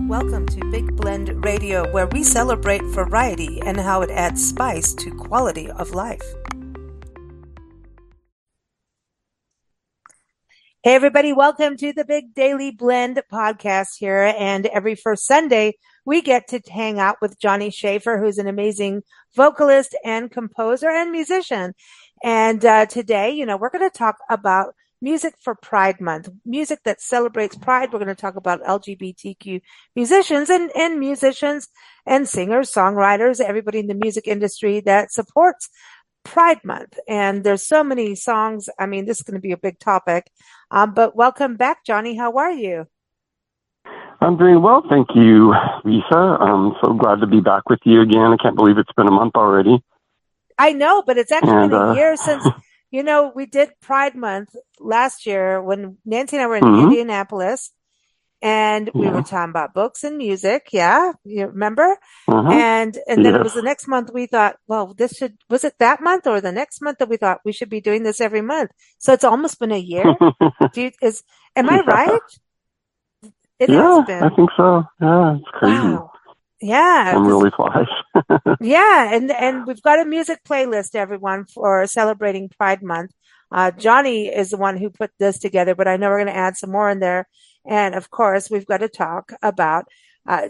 Welcome to Big Blend Radio, where we celebrate variety and how it adds spice to quality of life. Hey everybody, welcome to the Big Daily Blend podcast here. And every first Sunday, we get to hang out with Johnny Schaefer, who's an amazing vocalist and composer and musician. And today, we're going to talk about music for Pride Month, music that celebrates Pride. We're going to talk about LGBTQ musicians and musicians and singers, songwriters, everybody in the music industry that supports Pride Month. And there's so many songs. I mean, this is going to be a big topic. But welcome back, Johnny. How are you? I'm doing well, thank you, Lisa. I'm so glad to be back with you again. I can't believe it's been a month already. I know, but it's actually been a year since, we did Pride Month last year when Nancy and I were in Indianapolis, and we were talking about books and music. Yeah, you remember? And then it was the next month we thought, well, was it that month or the next month that we thought we should be doing this every month? So it's almost been a year. Am I right? It has been. I think so. Yeah, it's crazy. Wow. Yeah. Time really flies. Yeah. And we've got a music playlist, everyone, for celebrating Pride Month. Johnny is the one who put this together, but I know we're going to add some more in there. And of course, we've got to talk about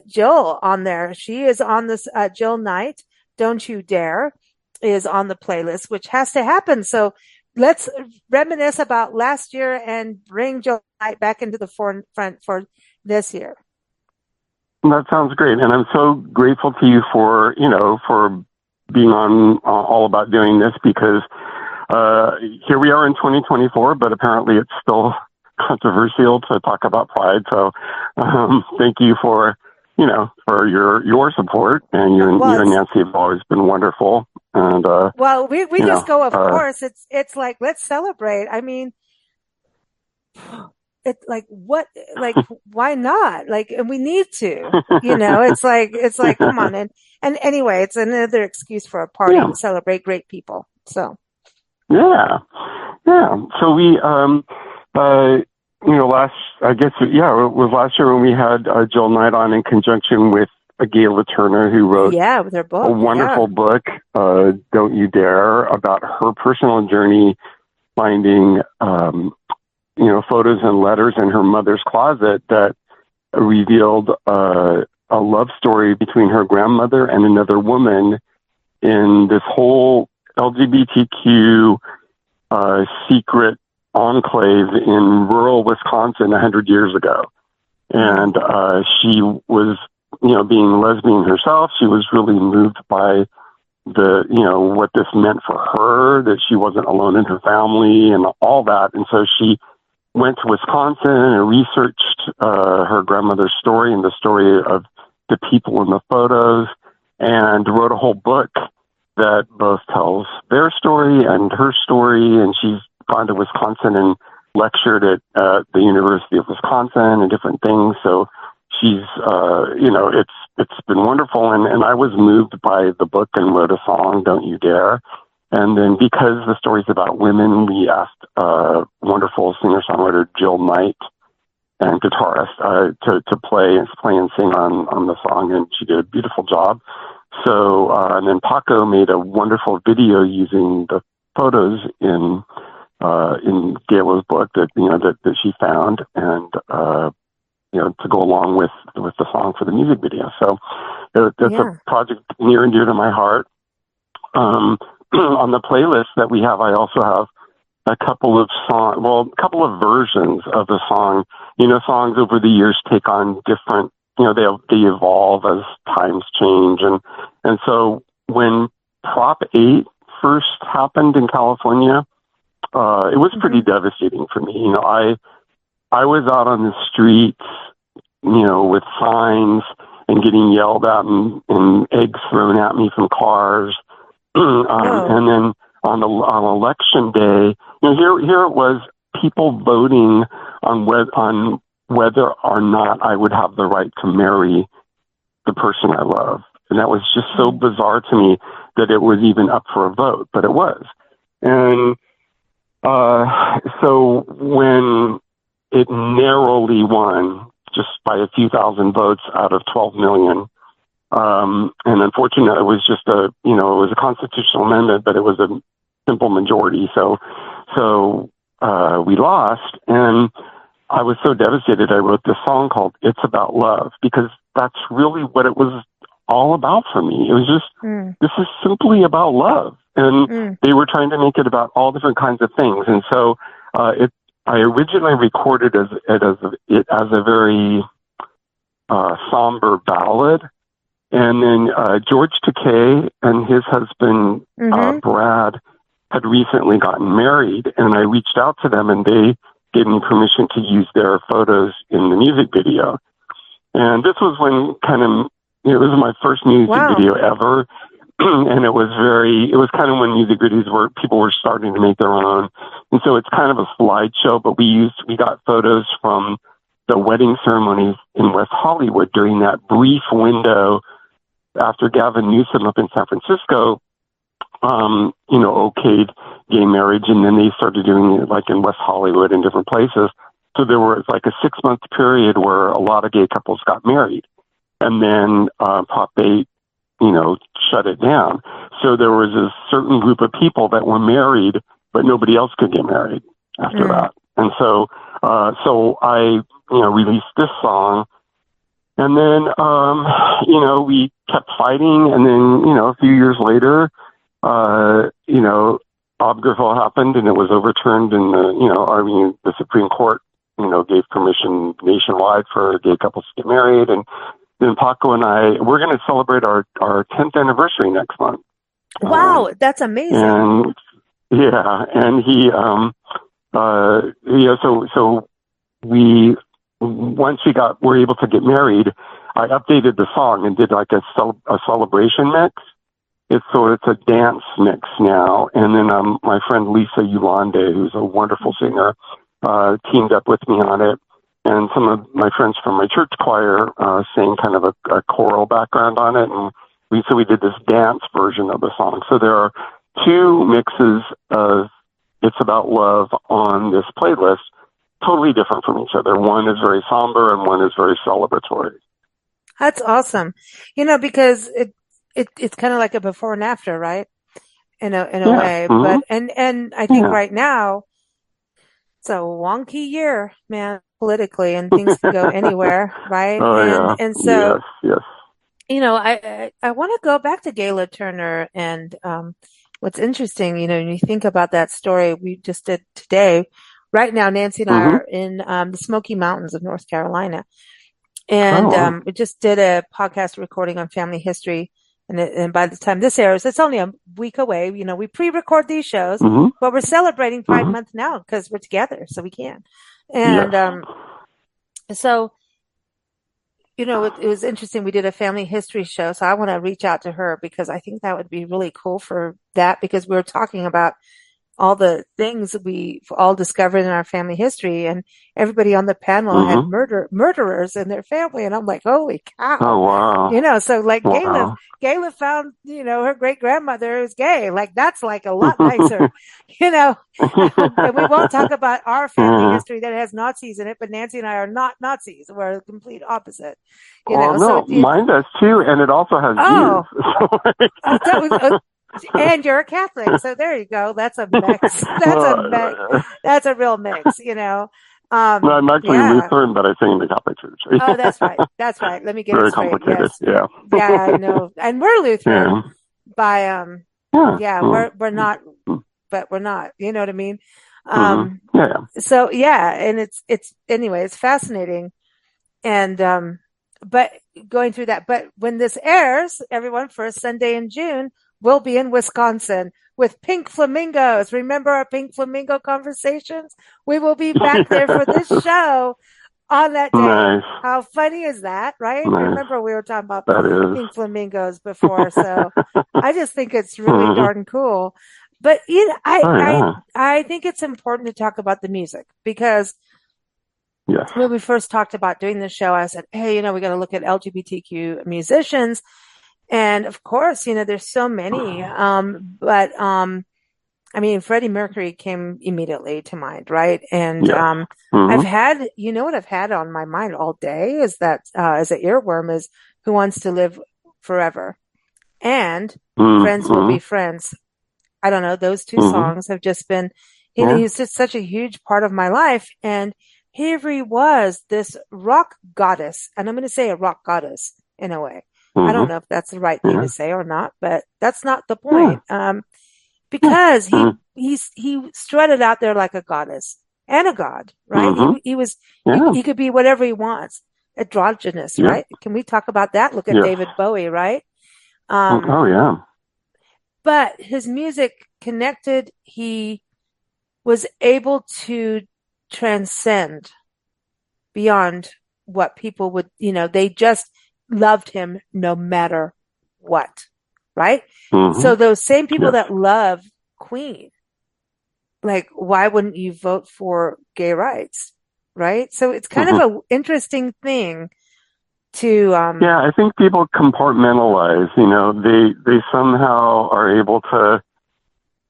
Jill on there. She is on this, Jill Knight, Don't You Dare, is on the playlist, which has to happen. So let's reminisce about last year and bring Jill Knight back into the forefront for this year. That sounds great. And I'm so grateful to you for being on All About doing this, because here we are in 2024, but apparently it's still controversial to talk about Pride. So thank you for your support, and you and Nancy have always been wonderful. And we just go, of course. It's like, let's celebrate. I mean, it's like, why not? And we need to, it's like, come on. And anyway, it's another excuse for a party to celebrate great people. So. Yeah. So we, it was last year when we had Jill Knight on in conjunction with Gayla Turner, who wrote with her book. A wonderful book, Don't You Dare, about her personal journey finding, photos and letters in her mother's closet that revealed a love story between her grandmother and another woman in this whole LGBTQ secret enclave in rural Wisconsin 100 years ago. And she was, being lesbian herself, she was really moved by what this meant for her, that she wasn't alone in her family and all that. And so she went to Wisconsin and researched her grandmother's story and the story of the people in the photos, and wrote a whole book that both tells their story and her story. And she's gone to Wisconsin and lectured at the University of Wisconsin and different things. So she's, it's been wonderful. And I was moved by the book and wrote a song, Don't You Dare. And then because the story's about women, we asked wonderful singer-songwriter Jill Knight and guitarist to play and sing on the song, and she did a beautiful job. So, and then Paco made a wonderful video using the photos in Gayla's book that she found, and to go along with the song for the music video. So that's a project near and dear to my heart. On the playlist that we have, I also have a couple of versions of the song. Songs over the years take on different, they evolve as times change. And so when Prop 8 first happened in California, it was pretty devastating for me. I was out on the streets, with signs and getting yelled at and eggs thrown at me from cars. And then on election day, here it was, people voting on whether or not I would have the right to marry the person I love. And that was just so bizarre to me that it was even up for a vote, but it was. And so when it narrowly won, just by a few thousand votes out of 12 million. And unfortunately, it was just it was a constitutional amendment, but it was a simple majority. So we lost, and I was so devastated. I wrote this song called "It's About Love" because that's really what it was all about for me. It was just, this is simply about love. And they were trying to make it about all different kinds of things. And so I originally recorded it as a very somber ballad. And then George Takei and his husband, Brad, had recently gotten married. And I reached out to them, and they gave me permission to use their photos in the music video. And this was when it was my first music video ever. And it was kind of when music videos people were starting to make their own. And so it's kind of a slideshow, but we got photos from the wedding ceremonies in West Hollywood during that brief window after Gavin Newsom up in San Francisco, okayed gay marriage. And then they started doing it like in West Hollywood and different places. So there was like a 6-month period where a lot of gay couples got married. And then Prop 8, shut it down. So there was a certain group of people that were married, but nobody else could get married after that. And so I, released this song, and then, we kept fighting. And then, a few years later, Obergefell happened, and it was overturned, and the Supreme Court, gave permission nationwide for gay couples to get married. And then Paco and we're going to celebrate our 10th anniversary next month. Wow, that's amazing. And and he, so we, once were able to get married, I updated the song and did like a celebration mix. It's a dance mix now. And then my friend Lisa Yolande, who's a wonderful singer, teamed up with me on it. And some of my friends from my church choir sang kind of a choral background on it. And we did this dance version of the song. So there are 2 mixes of It's About Love on this playlist, totally different from each other. One is very somber and one is very celebratory. That's awesome. Because it's kind of like a before and after, right? In a way. But and I think right now it's a wonky year, man, politically, and things can go anywhere, right? And so yes. I want to go back to Gayla Turner, and what's interesting, when you think about that story we just did today. Right now, Nancy and I are in the Smoky Mountains of North Carolina, and we just did a podcast recording on family history. And by the time this airs, it's only a week away. We pre-record these shows, but we're celebrating Pride Month now because we're together, so we can. And so, it was interesting. We did a family history show, so I want to reach out to her because I think that would be really cool for that, because we were talking about all the things we all discovered in our family history, and everybody on the panel had murderers in their family. And I'm like, holy cow. Oh, wow. So like Gayla found, her great grandmother is gay. Like, that's like a lot nicer, and we won't talk about our family history that has Nazis in it, but Nancy and I are not Nazis. We're the complete opposite. Mine does too. And it also has Jews. And you're a Catholic, so there you go. That's a mix. That's a real mix, No, I'm actually Lutheran, but I sing in the Catholic Church. Oh, that's right. That's right. Let me get Very it straight. complicated. Yes. Yeah. I know. And we're Lutheran by we're not, but we're not. You know what I mean? So and it's fascinating, and but going through that. But when this airs, everyone, first Sunday in June, we'll be in Wisconsin with pink flamingos. Remember our pink flamingo conversations? We will be back there for this show on that day. Nice. How funny is that, right? Nice. Remember we were talking about pink flamingos before, so I just think it's really darn cool. But I think it's important to talk about the music, because when we first talked about doing this show, I said, hey, we got to look at LGBTQ musicians. And of course, there's so many, but I mean, Freddie Mercury came immediately to mind, right? And Yes. I've Mm-hmm. had, you know what I've had on my mind all day is that as an earworm is Who Wants to Live Forever and Friends Will Mm-hmm. Be Friends. I don't know, those two Mm-hmm. songs have just been, Yeah. he's just such a huge part of my life. And here he was, this rock goddess, and I'm going to say a rock goddess in a way. I don't Mm-hmm. know if that's the right thing Yeah. to say or not, but that's not the Yeah. point. Because Mm-hmm. he strutted out there like a goddess and a god, right? Mm-hmm. He was Yeah. he could be whatever he wants, androgynous, Yeah. right? Can we talk about that? Look at Yes. David Bowie, right? Um, Oh, yeah. but his music connected. He was able to transcend beyond what people would, they just loved him no matter what, right? Mm-hmm. So those same people Yes. that love Queen, like, why wouldn't you vote for gay rights? Right. So it's kind of Mm-hmm. an interesting thing to, Yeah, I think people compartmentalize, they somehow are able to,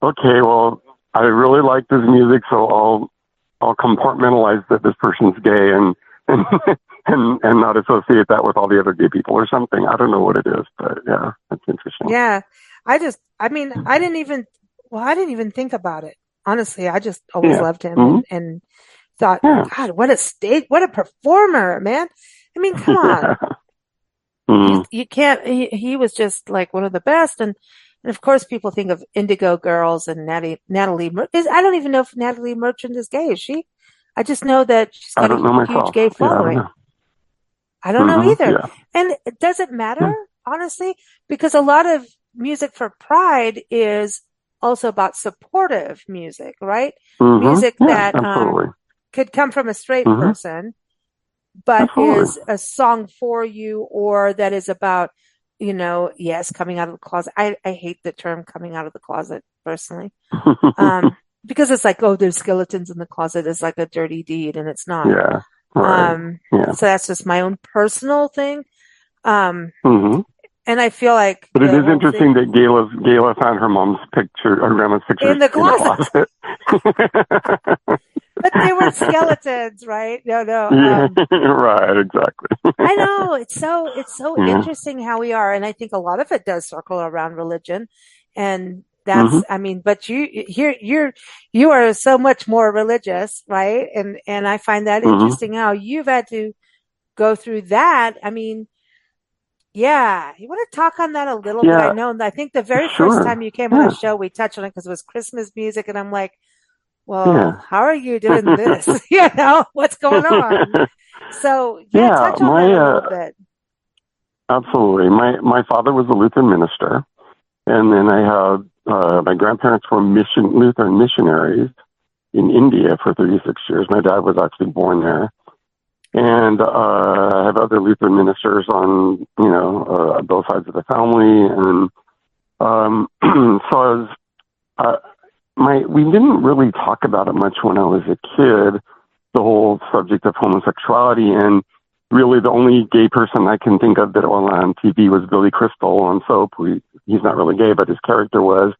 okay, well, I really like this music, so I'll compartmentalize that this person's gay and and not associate that with all the other gay people or something. I don't know what it is, but yeah, that's interesting. yeah, I mean, I didn't even think about it. Honestly, I just always Yeah. loved him Mm-hmm. and thought, Yeah. God, what a performer, man. I mean, come on. Mm-hmm. You can't, he was just like one of the best. And of course, people think of Indigo Girls and Natalie. I don't even know if Natalie Merchant is gay. Is she? I just know that she's I got don't a know huge myself. gay Yeah, I don't following. know. I don't know Mm-hmm. either. Yeah. And does it matter, Yeah. honestly? Because a lot of music for Pride is also about supportive music, right? Mm-hmm. Music Yeah, that absolutely. could come from a straight Mm-hmm. person, but Absolutely. is a song for you, or that is about, yes, coming out of the closet. I hate the term coming out of the closet personally. Because it's like, oh, there's skeletons in the closet. It's like a dirty deed, and it's not. Yeah. Right. Yeah. So that's just my own personal thing. Mm-hmm. And I feel like But it the is whole interesting thing that Gayla found her mom's picture, her grandma's picture in the in the closet, closet. but they were skeletons, right? No. Yeah, right, exactly. I know it's so Yeah. interesting how we are, and I think a lot of it does circle around religion, and Mm-hmm. I mean, but you are so much more religious, right? And I find that Mm-hmm. interesting how you've had to go through that. I mean, yeah, you want to talk on that a little bit? Yeah, I think the very first sure. time you came on a Yeah, show, we touched on it because it was Christmas music, and I'm like, yeah. well, how are you doing this? What's going on? So yeah, Yeah, touch on that a little bit. absolutely. My father was a Lutheran minister, and then I had my grandparents were Lutheran missionaries in India for 36 years. My dad was actually born there. And I have other Lutheran ministers on, both sides of the family. And so I was, we didn't really talk about it much when I was a kid, the whole subject of homosexuality. And really the only gay person I can think of that was on TV was Billy Crystal on Soap. He's not really gay, but his character was,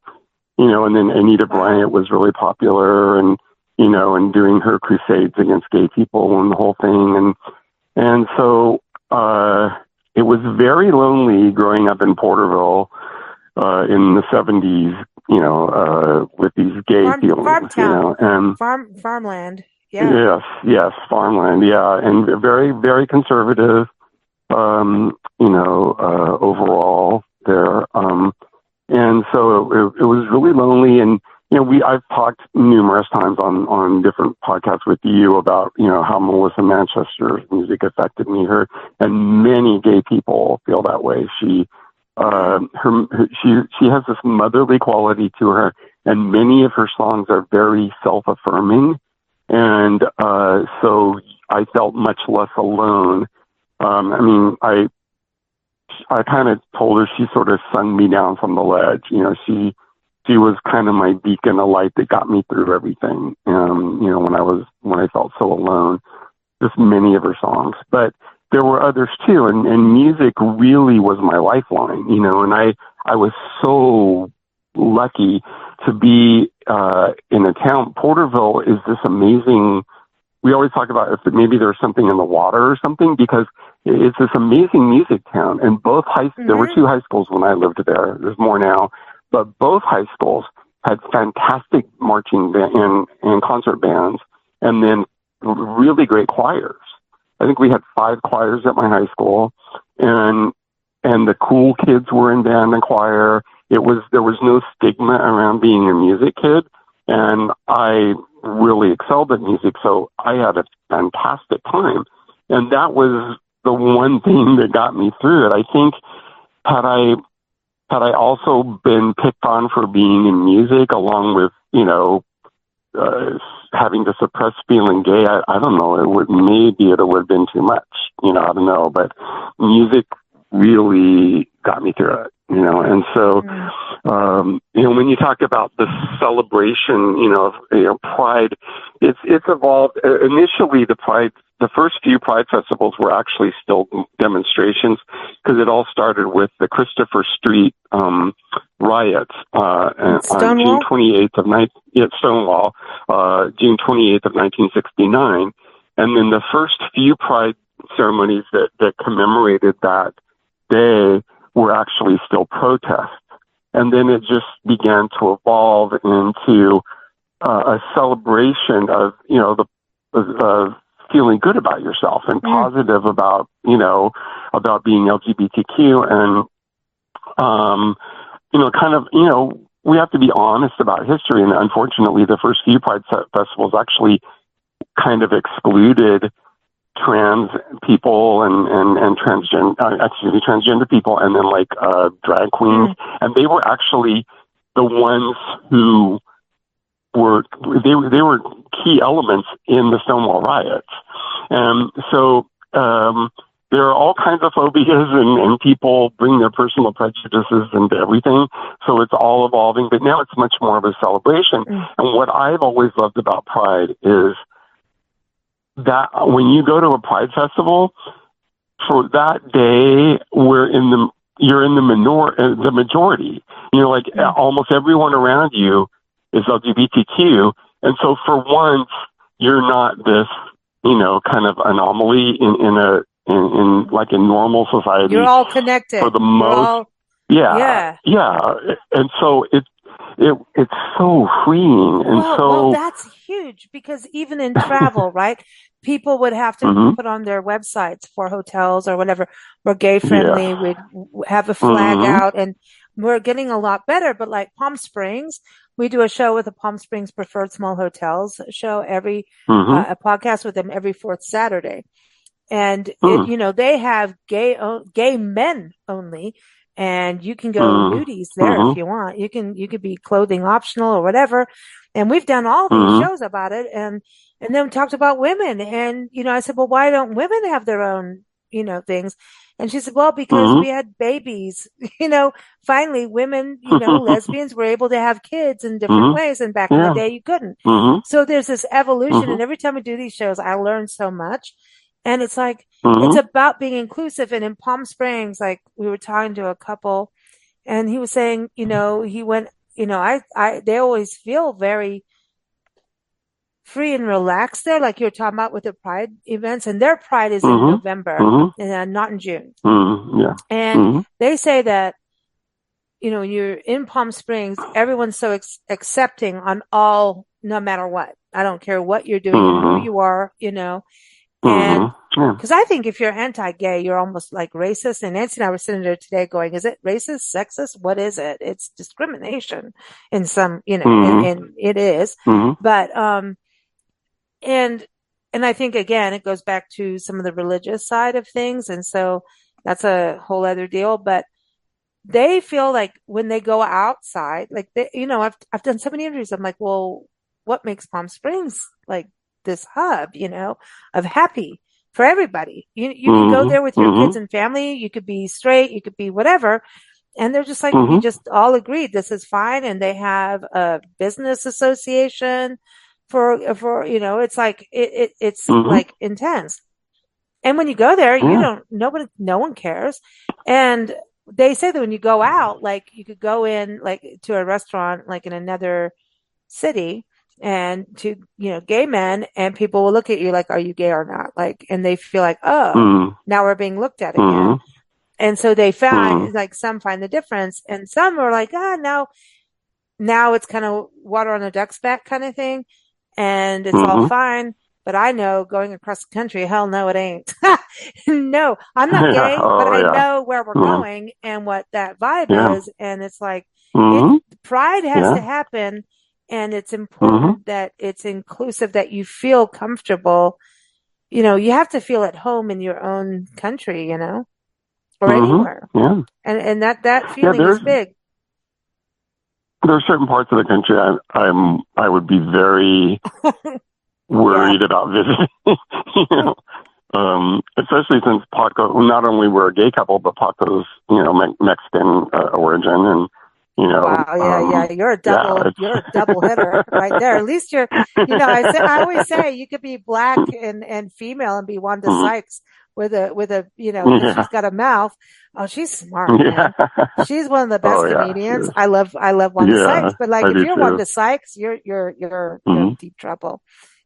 and then Anita Bryant was really popular and doing her crusades against gay people and the whole thing. And so it was very lonely growing up in Porterville in the 70s, with these gay feelings, and farmland. Yeah. Yes, farmland. Yeah. And very, very conservative, overall there. And so it was really lonely. And, I've talked numerous times on different podcasts with you about, how Melissa Manchester's music affected me. And many gay people feel that way. She has this motherly quality to her, and many of her songs are very self-affirming. And, so I felt much less alone. I kind of told her she sort of sung me down from the ledge. She was kind of my beacon of light that got me through everything. When I felt so alone, just many of her songs, but there were others too. And music really was my lifeline, and I was so lucky to be in a town. Porterville is this amazing. We always talk about if maybe there's something in the water or something, because it's this amazing music town. And both there were two high schools when I lived there. There's more now, but both high schools had fantastic marching and concert bands, and then really great choirs. I think we had 5 choirs at my high school, and the cool kids were in band and choir. There was no stigma around being a music kid, and I really excelled at music, so I had a fantastic time. And that was the one thing that got me through it. I think had I also been picked on for being in music, along with, having to suppress feeling gay, I don't know, it would have been too much, I don't know, but music really got me through it, and so, when you talk about the celebration, Pride, it's evolved. Initially, the first few Pride festivals were actually still demonstrations, because it all started with the Christopher Street riots on June 28th of Stonewall, June 28th of 1969, and then the first few Pride ceremonies that commemorated that day were actually still protests. And then it just began to evolve into a celebration of, the feeling good about yourself and positive about, about being LGBTQ. And, we have to be honest about history. And unfortunately, the first few Pride festivals actually kind of excluded trans people and transgender people, and then drag queens, and they were actually the ones who were key elements in the Stonewall riots. And so there are all kinds of phobias, and people bring their personal prejudices into everything. So it's all evolving, but now it's much more of a celebration. And what I've always loved about Pride is that when you go to a Pride festival, for that day, you're in the majority. Almost everyone around you is LGBTQ, and so for once, you're not this, kind of anomaly in like a normal society. You're all connected for the most. Yeah. And so it's so freeing, and well, that's huge, because even in travel, right? People would have to put on their websites for hotels or whatever, we're gay friendly. We'd have a flag out, and we're getting a lot better. But like Palm Springs, we do a show with the Palm Springs Preferred Small Hotels show a podcast with them every 4th Saturday. And they have gay men only. And you can go nudies there if you want. You could be clothing optional or whatever. And we've done all these shows about it. And then we talked about women. And, I said, well, why don't women have their own, things? And she said, well, because we had babies, finally women, lesbians were able to have kids in different ways. And back in the day, you couldn't. So there's this evolution. And every time we do these shows, I learn so much. And it's like, it's about being inclusive. And in Palm Springs, like we were talking to a couple, and he was saying, he went, they always feel very free and relaxed there. Like you're talking about with the Pride events, and their Pride is in November and not in June. And they say that, you're in Palm Springs, everyone's so accepting on all, no matter what. I don't care what you're doing, who you are, And because I think if you're anti-gay, you're almost like racist. And Nancy and I were sitting there today going, is it racist, sexist? What is it? It's discrimination in some, and it is. But, and I think, again, it goes back to some of the religious side of things. And so that's a whole other deal. But they feel like when they go outside, like, I've done so many interviews. I'm like, well, what makes Palm Springs like this hub, of happy for everybody? You can go there with your kids and family. You could be straight, you could be whatever. And they're just like, we just all agreed this is fine. And they have a business association for, it's like, it's like intense. And when you go there, no one cares. And they say that when you go out, like you could go in like to a restaurant, like in another city and to, gay men, and people will look at you like, are you gay or not? Like, and they feel like, oh, now we're being looked at again. And so they found like some find the difference and some are like, now it's kind of water on a duck's back kind of thing. And it's all fine. But I know going across the country, hell no, it ain't. No, I'm not gay, but I know where we're going and what that vibe is. And it's like, pride has to happen. And it's important that it's inclusive, that you feel comfortable. You have to feel at home in your own country, or anywhere. Yeah. And that feeling is big. There are certain parts of the country I would be very worried about visiting, especially since Paco, not only we're a gay couple, but Paco's, Mexican origin, and wow, you're a double hitter right there. At least you're, I always say you could be black and female and be Wanda Sykes with a she's got a mouth. Oh, she's smart, man. She's one of the best comedians. I love Wanda Sykes, but like if you're Wanda Sykes, you're in deep trouble,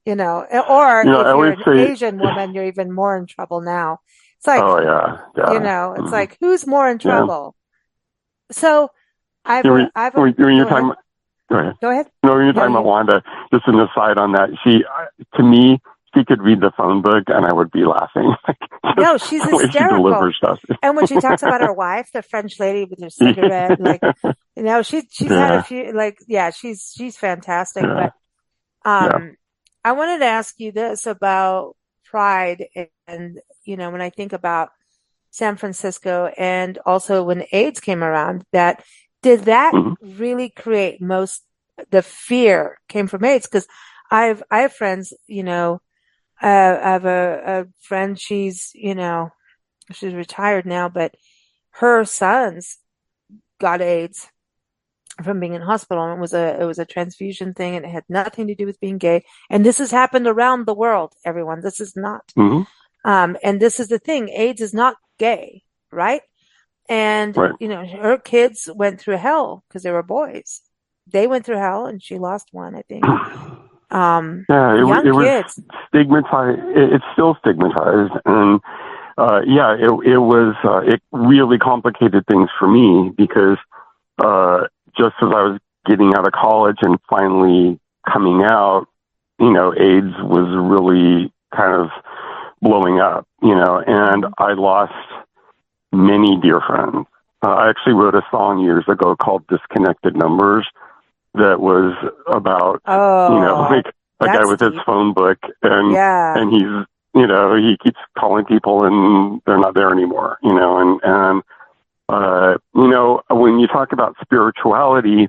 or if you're an Asian woman, you're even more in trouble now. It's like, it's like, who's more in trouble? So when you're talking about, go ahead. No, when you're talking about Wanda, just an aside on that, to me, she could read the phone book and I would be laughing. No, she's hysterical. And when she talks about her wife, the French lady with her cigarette, she's had a few, she's fantastic. Yeah. But I wanted to ask you this about Pride and, when I think about San Francisco and also when AIDS came around, did that really create the fear came from AIDS? Because I have friends, I have a friend, she's retired now, but her sons got AIDS from being in hospital, and it was a transfusion thing, and it had nothing to do with being gay. And this has happened around the world, everyone. This is not. And this is the thing. AIDS is not gay, right? And, her kids went through hell because they were boys. They went through hell, and she lost one, I think. It was stigmatized. It's still stigmatized. And, it really complicated things for me because, just as I was getting out of college and finally coming out, AIDS was really kind of blowing up, and I lost many dear friends. I actually wrote a song years ago called Disconnected Numbers that was about, a guy with his phone book and he's, he keeps calling people and they're not there anymore, when you talk about spirituality,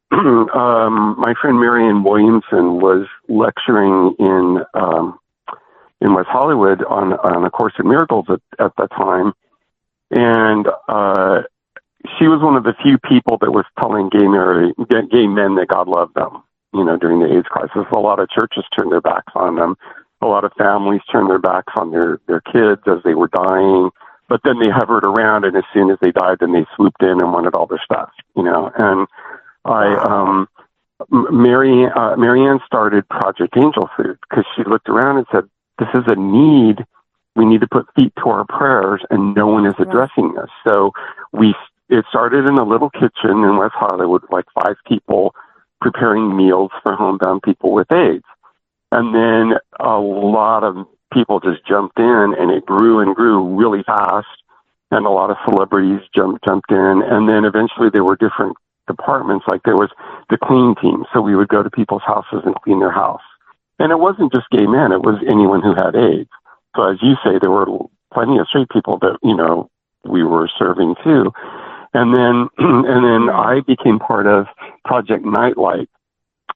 my friend Marianne Williamson was lecturing in West Hollywood on A Course in Miracles at that time. And, she was one of the few people that was telling gay men that God loved them, during the AIDS crisis. A lot of churches turned their backs on them. A lot of families turned their backs on their kids as they were dying. But then they hovered around, and as soon as they died, then they swooped in and wanted all their stuff, And Marianne started Project Angel Food because she looked around and said, this is a need. We need to put feet to our prayers, and no one is addressing this. So it started in a little kitchen in West Hollywood, like 5 people preparing meals for homebound people with AIDS. And then a lot of people just jumped in, and it grew and grew really fast. And a lot of celebrities jumped in. And then eventually there were different departments, like there was the clean team. So we would go to people's houses and clean their house. And it wasn't just gay men, it was anyone who had AIDS. So as you say, there were plenty of straight people that, we were serving too. And then I became part of Project Nightlight,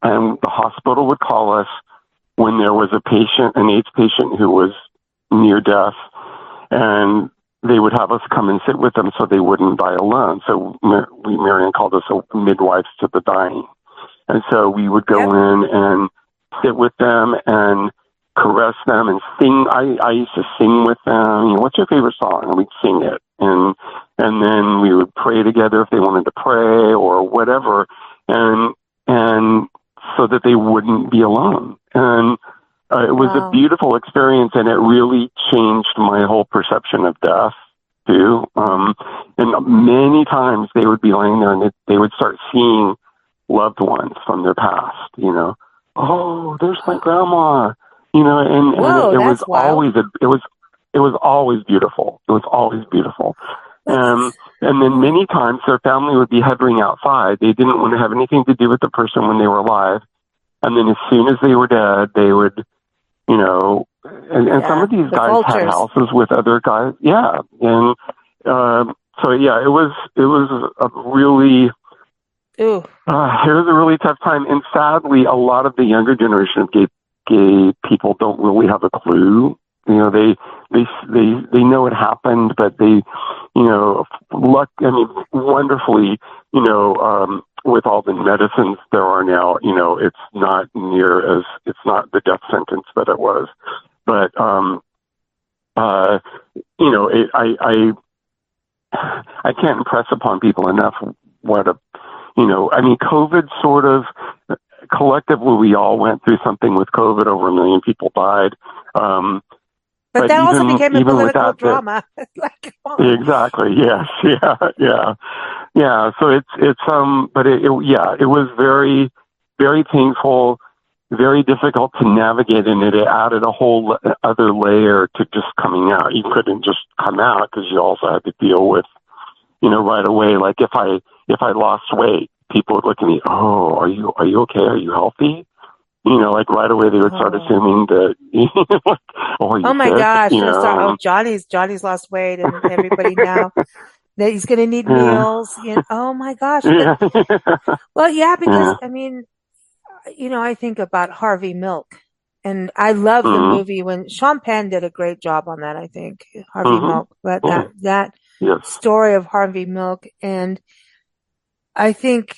and the hospital would call us when there was an AIDS patient who was near death, and they would have us come and sit with them so they wouldn't die alone. So Marianne called us midwives to the dying. And so we would go in and sit with them and caress them and sing. I used to sing with them. What's your favorite song? And we'd sing it. And then together if they wanted to pray or whatever, and so that they wouldn't be alone. And it was a beautiful experience, and it really changed my whole perception of death too. And many times they would be laying there, and they would start seeing loved ones from their past. Oh, there's my grandma. And it was always it was always beautiful. It was always beautiful. And then many times their family would be hovering outside. They didn't want to have anything to do with the person when they were alive. And then as soon as they were dead, they would, and some of these guys vultures. had houses with other guys. Yeah. And so, yeah, it was a really, it was a really tough time. And sadly, a lot of the younger generation of gay people don't really have a clue. They know it happened, but they, wonderfully, with all the medicines there are now, it's not it's not the death sentence that it was. But, I can't impress upon people enough what COVID sort of, collectively, we all went through something with COVID. Over 1 million people died. But that also became a political drama. Exactly. Yes. Yeah. So it's but it was very, very painful, very difficult to navigate, and it added a whole other layer to just coming out. You couldn't just come out because you also had to deal with, right away. Like if I lost weight, people would look at me. Oh, are you okay? Are you healthy? Like right away they would start assuming that. Oh my gosh! Johnny's lost weight, and everybody now that he's going to need meals. Oh my gosh! Well, yeah, because I think about Harvey Milk, and I love the movie when Sean Penn did a great job on that. I think Harvey Milk, but that story of Harvey Milk, and I think.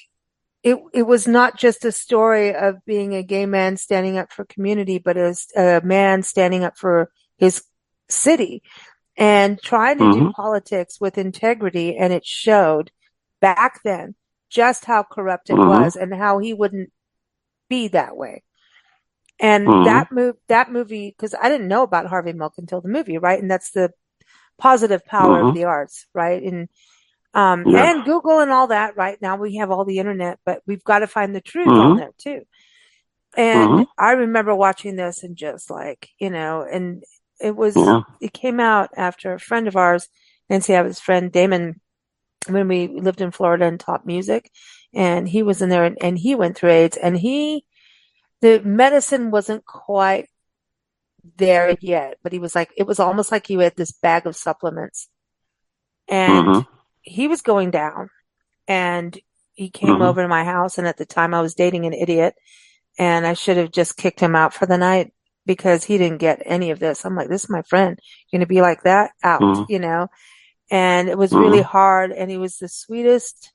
It was not just a story of being a gay man standing up for community, but as a man standing up for his city and trying to do politics with integrity. And it showed back then just how corrupt it was and how he wouldn't be that way. And that movie, because I didn't know about Harvey Milk until the movie, right? And that's the positive power of the arts, right? And Google and all that, right? Now we have all the internet, but we've got to find the truth on there too. And I remember watching this and just like, and it came out after a friend of ours, Nancy Abbott's friend, Damon, when we lived in Florida and taught music, and he was in there and he went through AIDS, and the medicine wasn't quite there yet, but he was like, it was almost like he had this bag of supplements, and he was going down, and he came over to my house. And at the time I was dating an idiot, and I should have just kicked him out for the night because he didn't get any of this. I'm like, this is my friend. You're going to be like that out, and it was really hard. And he was the sweetest.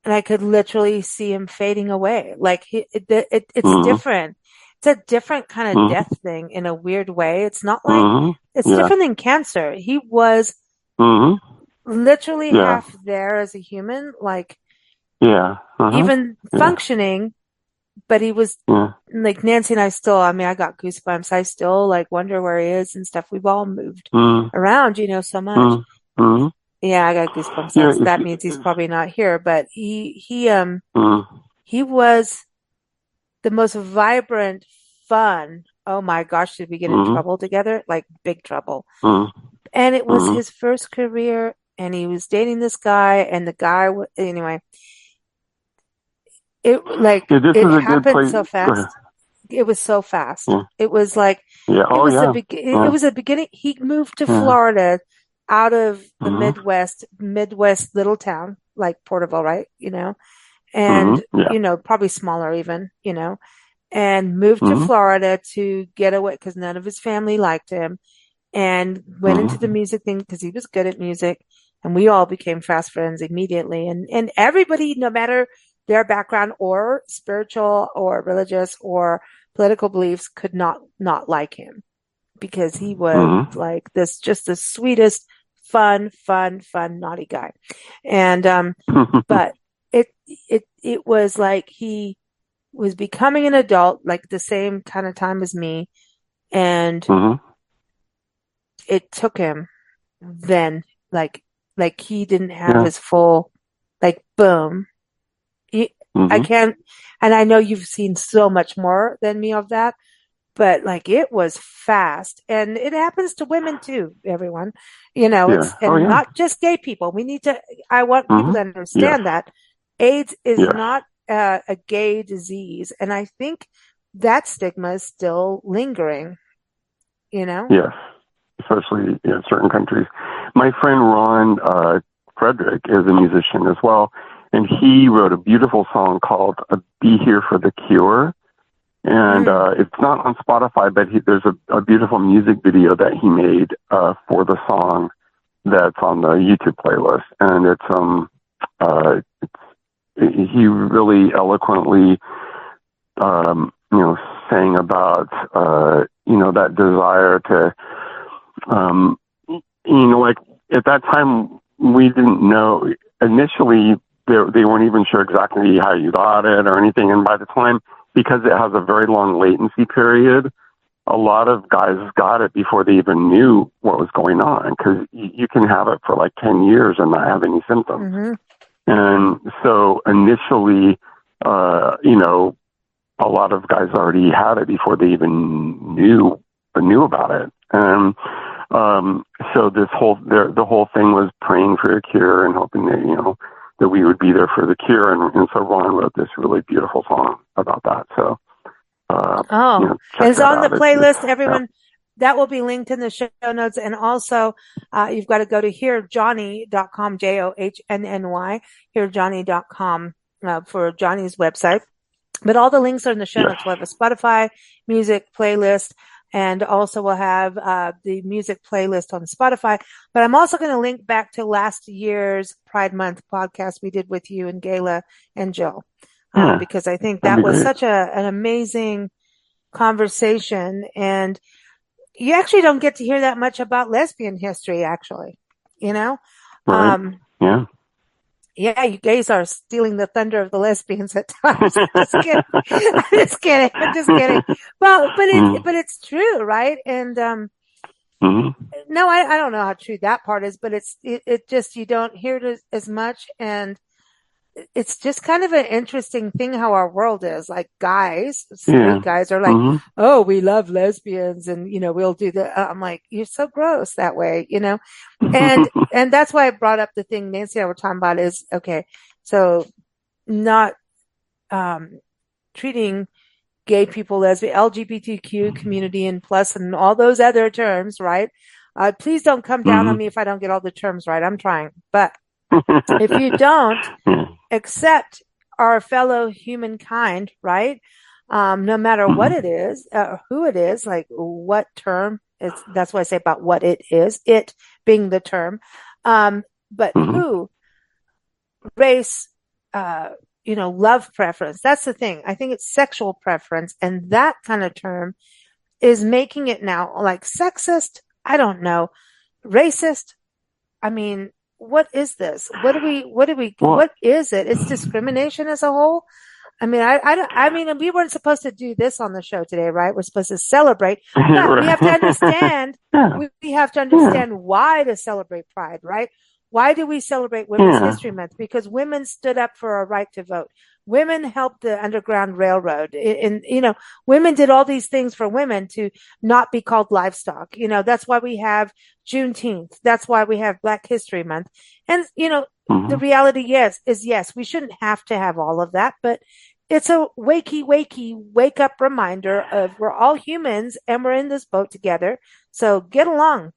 And I could literally see him fading away. Like it's different. It's a different kind of death thing in a weird way. It's not like, it's different than cancer. He was literally half there as a human, like even functioning, but he was like Nancy and I still, I got goosebumps. I still like wonder where he is and stuff. We've all moved around, so much. Yeah, I got goosebumps. That means he's probably not here, but he was the most vibrant, fun. Oh my gosh, did we get in trouble together? Like big trouble. And it was his first career, and he was dating this guy, and the guy, anyway, it happened so fast. It was so fast. It was like, it was a beginning. He moved to Florida out of the Midwest little town, like Porterville, right? And, probably smaller even, and moved to Florida to get away because none of his family liked him, and went into the music thing because he was good at music, and we all became fast friends immediately. And everybody, no matter their background or spiritual or religious or political beliefs, could not like him because he was like just the sweetest, fun, naughty guy. And, but it was like he was becoming an adult, like the same kind of time as me. And it took him then, like he didn't have his full, like, boom. I can't, and I know you've seen so much more than me of that, but like it was fast, and it happens to women too, everyone, it's, and not just gay people. I want people to understand that AIDS is not a gay disease. And I think that stigma is still lingering, Yes, especially in certain countries. My friend Ron Frederick is a musician as well, and he wrote a beautiful song called Be Here for the Cure. And it's not on Spotify, but there's a beautiful music video that he made for the song that's on the YouTube playlist. And he really eloquently, sang about, that desire to, like at that time, we didn't know. Initially, they weren't even sure exactly how you got it or anything. And by the time, because it has a very long latency period, a lot of guys got it before they even knew what was going on, because you can have it for like 10 years and not have any symptoms. And so initially, a lot of guys already had it before they even knew about it. And so the whole thing was praying for a cure and hoping that, that we would be there for the cure. And so Ron wrote this really beautiful song about that. So, it's on the playlist, everyone. That will be linked in the show notes. And also, you've got to go to hearjohnny.com, JOHNNY, hearjohnny.com, for Johnny's website. But all the links are in the show notes. We'll have a Spotify music playlist, and also we'll have the music playlist on Spotify. But I'm also going to link back to last year's Pride Month podcast we did with you and Gayla and Jill, because I think that was such an amazing conversation. And you actually don't get to hear that much about lesbian history, actually, Right. Yeah, you gays are stealing the thunder of the lesbians at times. I'm just kidding. Well, but it's true, right? And no, I don't know how true that part is, but it just, you don't hear it as much, and it's just kind of an interesting thing how our world is. Like straight guys are like, oh, we love lesbians, and we'll do that. I'm like, you're so gross that way, and that's why I brought up the thing Nancy and I were talking about is, okay, so not treating gay people, lesbian, LGBTQ community, and plus, and all those other terms, right? Please don't come down on me if I don't get all the terms right. I'm trying, but if you don't accept our fellow humankind, right? No matter what it is, who it is, like what term that's what I say about what it is, it being the term. But who, race, love preference. That's the thing. I think it's sexual preference. And that kind of term is making it now like sexist. I don't know. Racist. I mean, what is this? What is it? It's discrimination as a whole. I mean, we weren't supposed to do this on the show today, right? We're supposed to celebrate, but we have to understand, we have to understand why to celebrate Pride, right? Why do we celebrate Women's History Month? Because women stood up for our right to vote. Women helped the Underground Railroad. And, women did all these things for women to not be called livestock. That's why we have Juneteenth. That's why we have Black History Month. And, the reality, yes, we shouldn't have to have all of that, but it's a wake up reminder of we're all humans and we're in this boat together. So get along.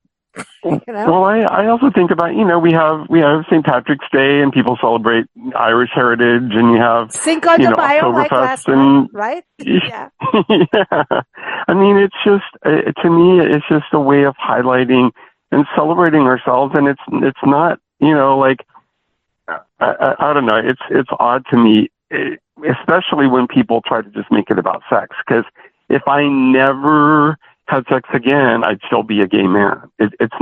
Well, I also think about, we have St. Patrick's Day and people celebrate Irish heritage, and you have Cinco de Mayo, like last night, right? Yeah. I mean, it's just, to me, it's just a way of highlighting and celebrating ourselves. And it's not, like, I don't know. It's odd to me, especially when people try to just make it about sex. Because if I never had sex again, I'd still be a gay man. It's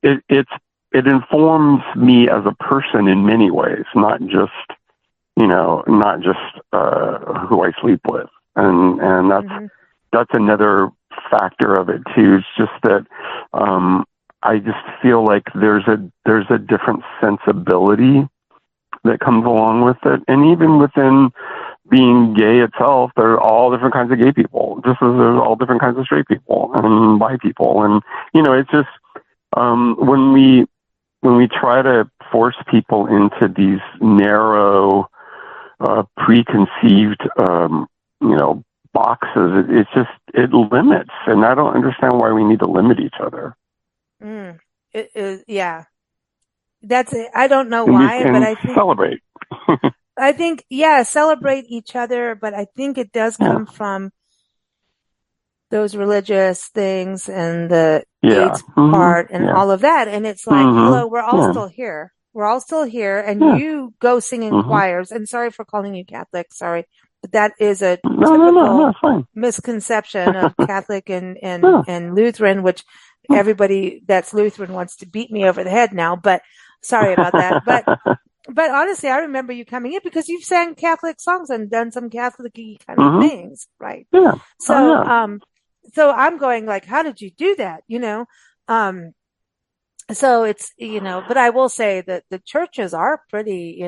it informs me as a person in many ways, not just who I sleep with, and that's another factor of it too. It's just that I just feel like there's a different sensibility that comes along with it, and even within being gay itself, there are all different kinds of gay people, just as there's all different kinds of straight people and bi people, and it's just when we try to force people into these narrow, preconceived, boxes, it limits, and I don't understand why we need to limit each other. It is, yeah. That's it. I don't know why, but I think celebrate. I think, celebrate each other, but I think it does come from those religious things and the AIDS part and all of that. And it's like, hello, we're all still here. We're all still here, and you go sing in choirs. And sorry for calling you Catholic. Sorry. But that is a typical misconception of Catholic and Lutheran, which everybody that's Lutheran wants to beat me over the head now, but sorry about that. But honestly, I remember you coming in because you've sang Catholic songs and done some Catholic-y kind of things, right? Yeah. So, so I'm going like, how did you do that? So it's, but I will say that the churches are pretty,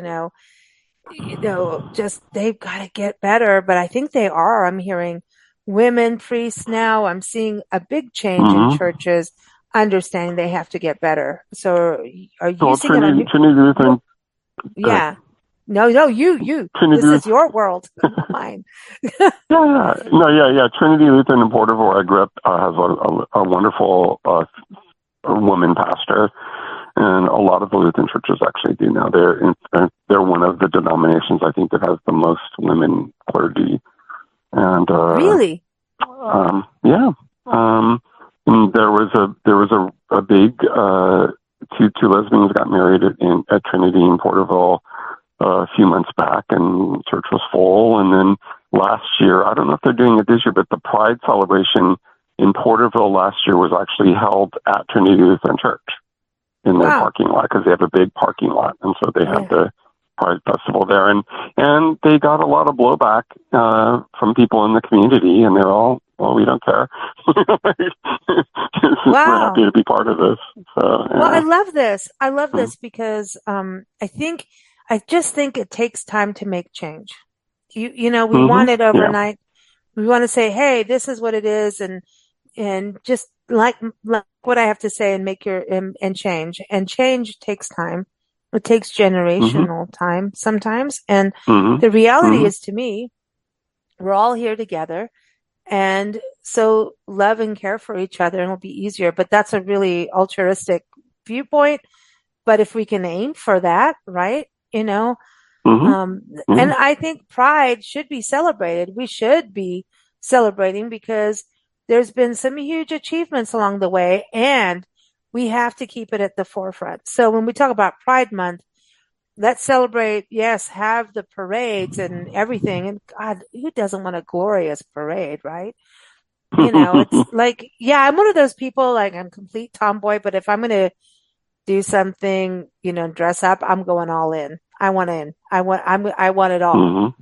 just they've got to get better, but I think they are. I'm hearing women priests now. I'm seeing a big change in churches understanding they have to get better. So are you seeing Trinity Lutheran? Yeah. No, you. This is your world, not mine. Trinity Lutheran in Porterville, where I grew up, has a wonderful woman pastor, and a lot of the Lutheran churches actually do now. They're one of the denominations, I think, that has the most women clergy. And really, and there was a big two lesbians got married at Trinity in Porterville a few months back, and church was full. And then last year, I don't know if they're doing it this year, but the Pride celebration in Porterville last year was actually held at Trinity Lutheran Church in their parking lot, because they have a big parking lot, and so they had the Pride Festival there, and they got a lot of blowback from people in the community, and they're all, well, we don't care. We're happy to be part of this. So, Well, I love this. I love this because I just think it takes time to make change. We want it overnight. We want to say, hey, this is what it is, and just like what I have to say, and make and change. And change takes time. It takes generational time sometimes. And the reality is, to me, we're all here together. And so love and care for each other, and it'll be easier. But that's a really altruistic viewpoint. But if we can aim for that, right? And I think Pride should be celebrated. We should be celebrating because there's been some huge achievements along the way, and we have to keep it at the forefront. So when we talk about Pride Month, let's celebrate, yes, have the parades and everything. And God, who doesn't want a glorious parade, right? It's like, I'm one of those people, like, I'm complete tomboy, but if I'm going to do something, dress up, I'm going all in. I want in. I want it all,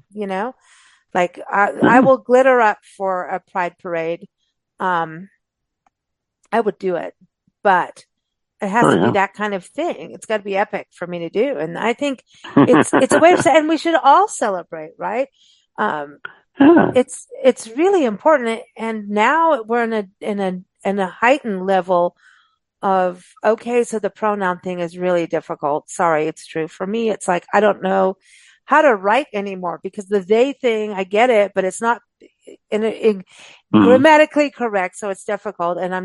like I will glitter up for a pride parade. I would do it, but it has to be that kind of thing. It's got to be epic for me to do. And I think it's a way of saying, and we should all celebrate, right? It's really important. And now we're in a heightened level of, okay, so the pronoun thing is really difficult. Sorry, it's true. For me, it's like, I don't know how to write anymore because the they thing, I get it, but it's not grammatically correct. So it's difficult. And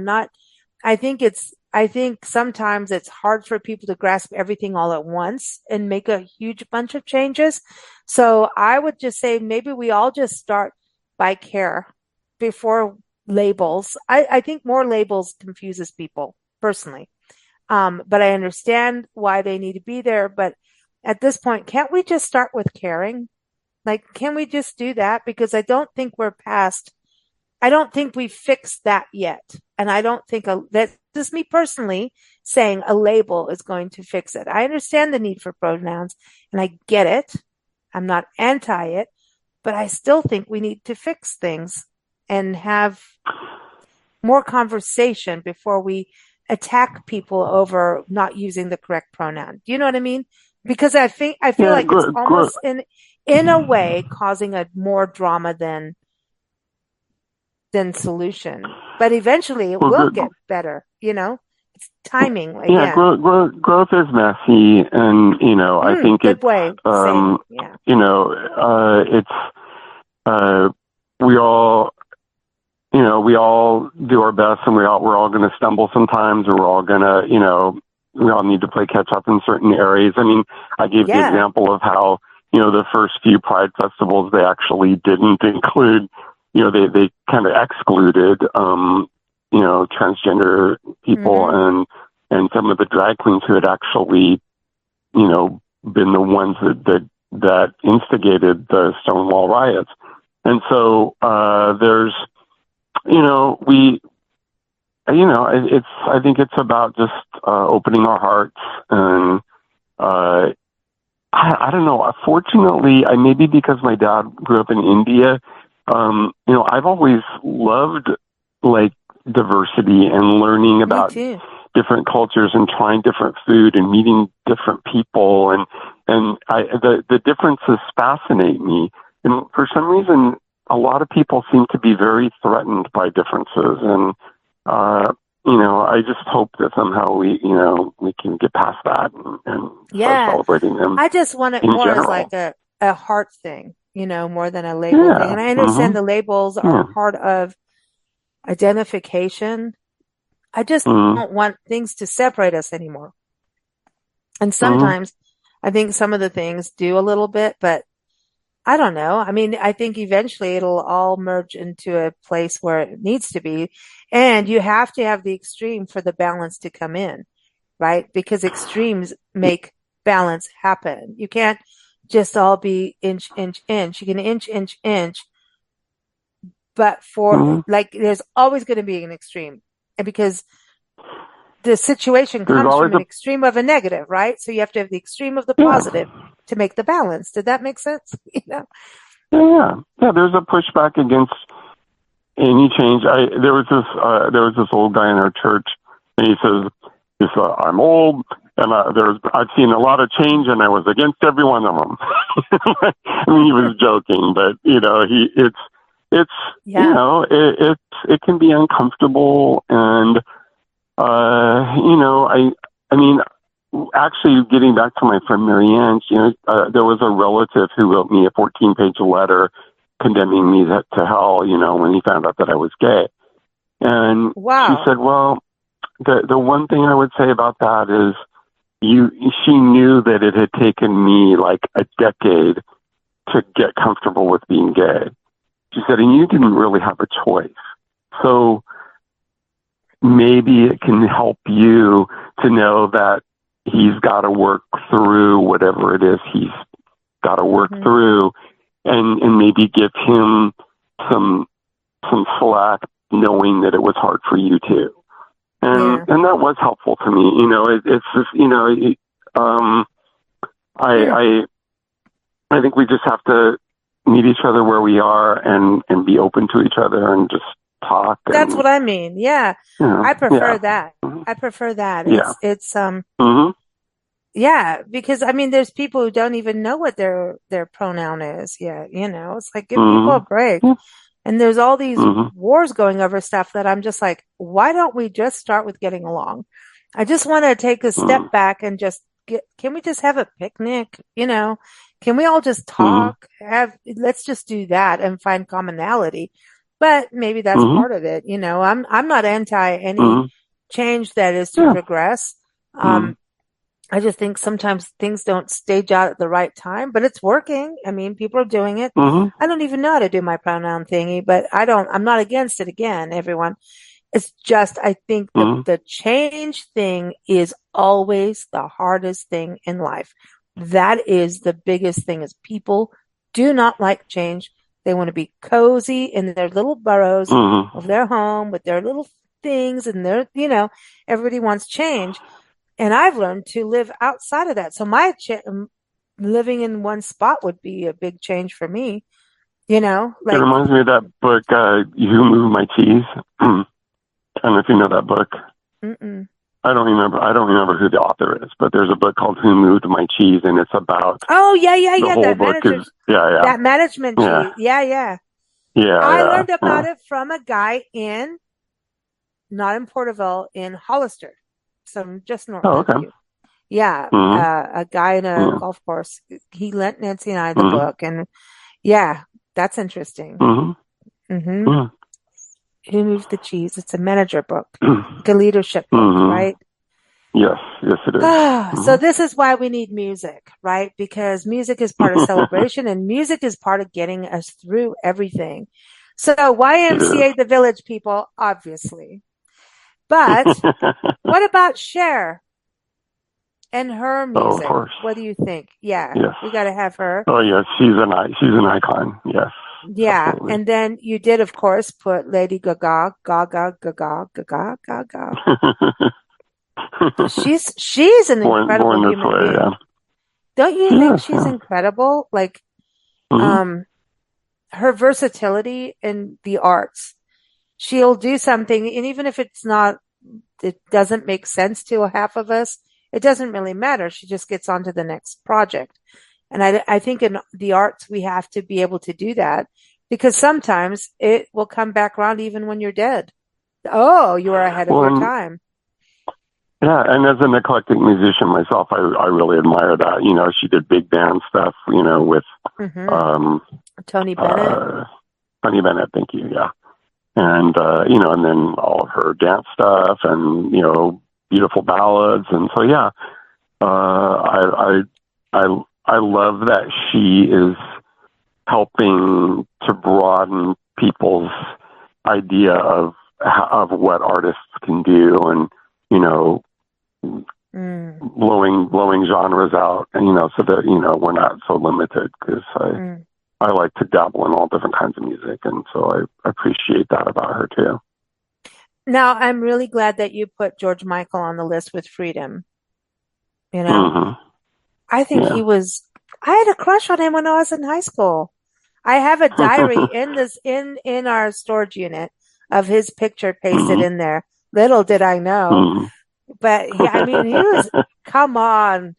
I think sometimes it's hard for people to grasp everything all at once and make a huge bunch of changes. So I would just say maybe we all just start by care before labels. I think more labels confuses people personally. But I understand why they need to be there. But at this point, can't we just start with caring? Like, can we just do that? Because I don't think we're past. I don't think we fixed that yet. And I don't think that just me personally saying a label is going to fix it. I understand the need for pronouns and I get it. I'm not anti it, but I still think we need to fix things and have more conversation before we attack people over not using the correct pronoun. Do you know what I mean? Because I feel like it's almost in a way causing a more drama than solution. But eventually it will get better, It's timing again. Yeah, growth is messy, and I think good way. It's we all do our best, and we're all going to stumble sometimes, or we're all going to we all need to play catch up in certain areas. I mean, I gave the example of how the first few Pride festivals, they actually didn't include, they kind of excluded transgender people and some of the drag queens who had actually been the ones that instigated the Stonewall riots. And so there's I think it's about just opening our hearts, and I don't know. Fortunately, maybe because my dad grew up in India, I've always loved like diversity and learning about different cultures and trying different food and meeting different people, and the differences fascinate me. And for some reason, a lot of people seem to be very threatened by differences, and I just hope that somehow we can get past that and start celebrating them. I just want it more as like a heart thing, more than a label thing. And I understand the labels are part of identification. I just don't want things to separate us anymore. And sometimes I think some of the things do a little bit, but I don't know. I mean, I think eventually it'll all merge into a place where it needs to be. And you have to have the extreme for the balance to come in, right? Because extremes make balance happen. You can't just all be inch, inch, inch. You can inch, inch, inch. But there's always going to be an extreme. And because the situation comes from an extreme of a negative, right? So you have to have the extreme of the positive to make the balance. Did that make sense? Yeah. There's a pushback against any change. There was this old guy in our church, and he says, "I'm old, and I've seen a lot of change, and I was against every one of them." I mean, he was joking, but it can be uncomfortable, and I mean, actually, getting back to my friend Marianne, there was a relative who wrote me a 14-page letter condemning me to hell, when he found out that I was gay. And she said, well, the one thing I would say about that is she knew that it had taken me like a decade to get comfortable with being gay. She said, and you didn't really have a choice. So maybe it can help you to know that he's got to work through whatever it is he's got to work through, and maybe give him some slack, knowing that it was hard for you too. And that was helpful to me. It's just, I think we just have to meet each other where we are and be open to each other and just talk. That's what I mean. Yeah. I prefer that. I prefer that. Because I mean, there's people who don't even know what their pronoun is yet. It's like, give people a break. And there's all these wars going over stuff that I'm just like, why don't we just start with getting along? I just want to take a step back and just can we just have a picnic? Can we all just talk? Let's just do that and find commonality. But maybe that's part of it. I'm not anti any change that is to progress. I just think sometimes things don't stage out at the right time, but it's working. I mean, people are doing it. I don't even know how to do my pronoun thingy, but I'm not against it again, everyone. It's just, I think the change thing is always the hardest thing in life. That is the biggest thing, is people do not like change. They want to be cozy in their little burrows of their home with their little things, and they're, everybody wants change. And I've learned to live outside of that. So living in one spot would be a big change for me, It like, reminds me of that book, You Move My Cheese. I don't know if you know that book. mm-mm. I don't remember who the author is, but there's a book called Who Moved My Cheese, and it's about Oh, yeah. the whole book is That management cheese. Yeah. I learned about it from a guy not in Porterville, in Hollister. So just north of you. Yeah. A guy in a golf course. He lent Nancy and I the book, and yeah, that's interesting. Who Moved the Cheese? It's a manager book, like a leadership book, right? Yes, it is. So this is why we need music, right? Because music is part of celebration, and music is part of getting us through everything. So YMCA the Village people, obviously. But what about Cher and her music? Oh, of course. What do you think? Yeah, yes. We got to have her. Oh, yes, she's an icon. Yes. Yeah, absolutely. And then you did, of course, put Lady Gaga. She's an incredible human being. Yeah. Don't you think she's incredible? Like, her versatility in the arts. She'll do something, and even if it doesn't make sense to half of us, it doesn't really matter. She just gets on to the next project. And I think in the arts, we have to be able to do that, because sometimes it will come back around even when you're dead. Oh, you are ahead of your time. Yeah, and as an eclectic musician myself, I really admire that. She did big band stuff, with Tony Bennett. Tony Bennett, thank you, yeah. And, and then all of her dance stuff and, beautiful ballads. And so, yeah, I love that she is helping to broaden people's idea of what artists can do, and, blowing genres out, and, so that, we're not so limited, because I like to dabble in all different kinds of music, and so I appreciate that about her too. Now, I'm really glad that you put George Michael on the list with Freedom. I think I had a crush on him when I was in high school. I have a diary in our storage unit of his picture pasted in there. Little did I know. But yeah, he was, come on.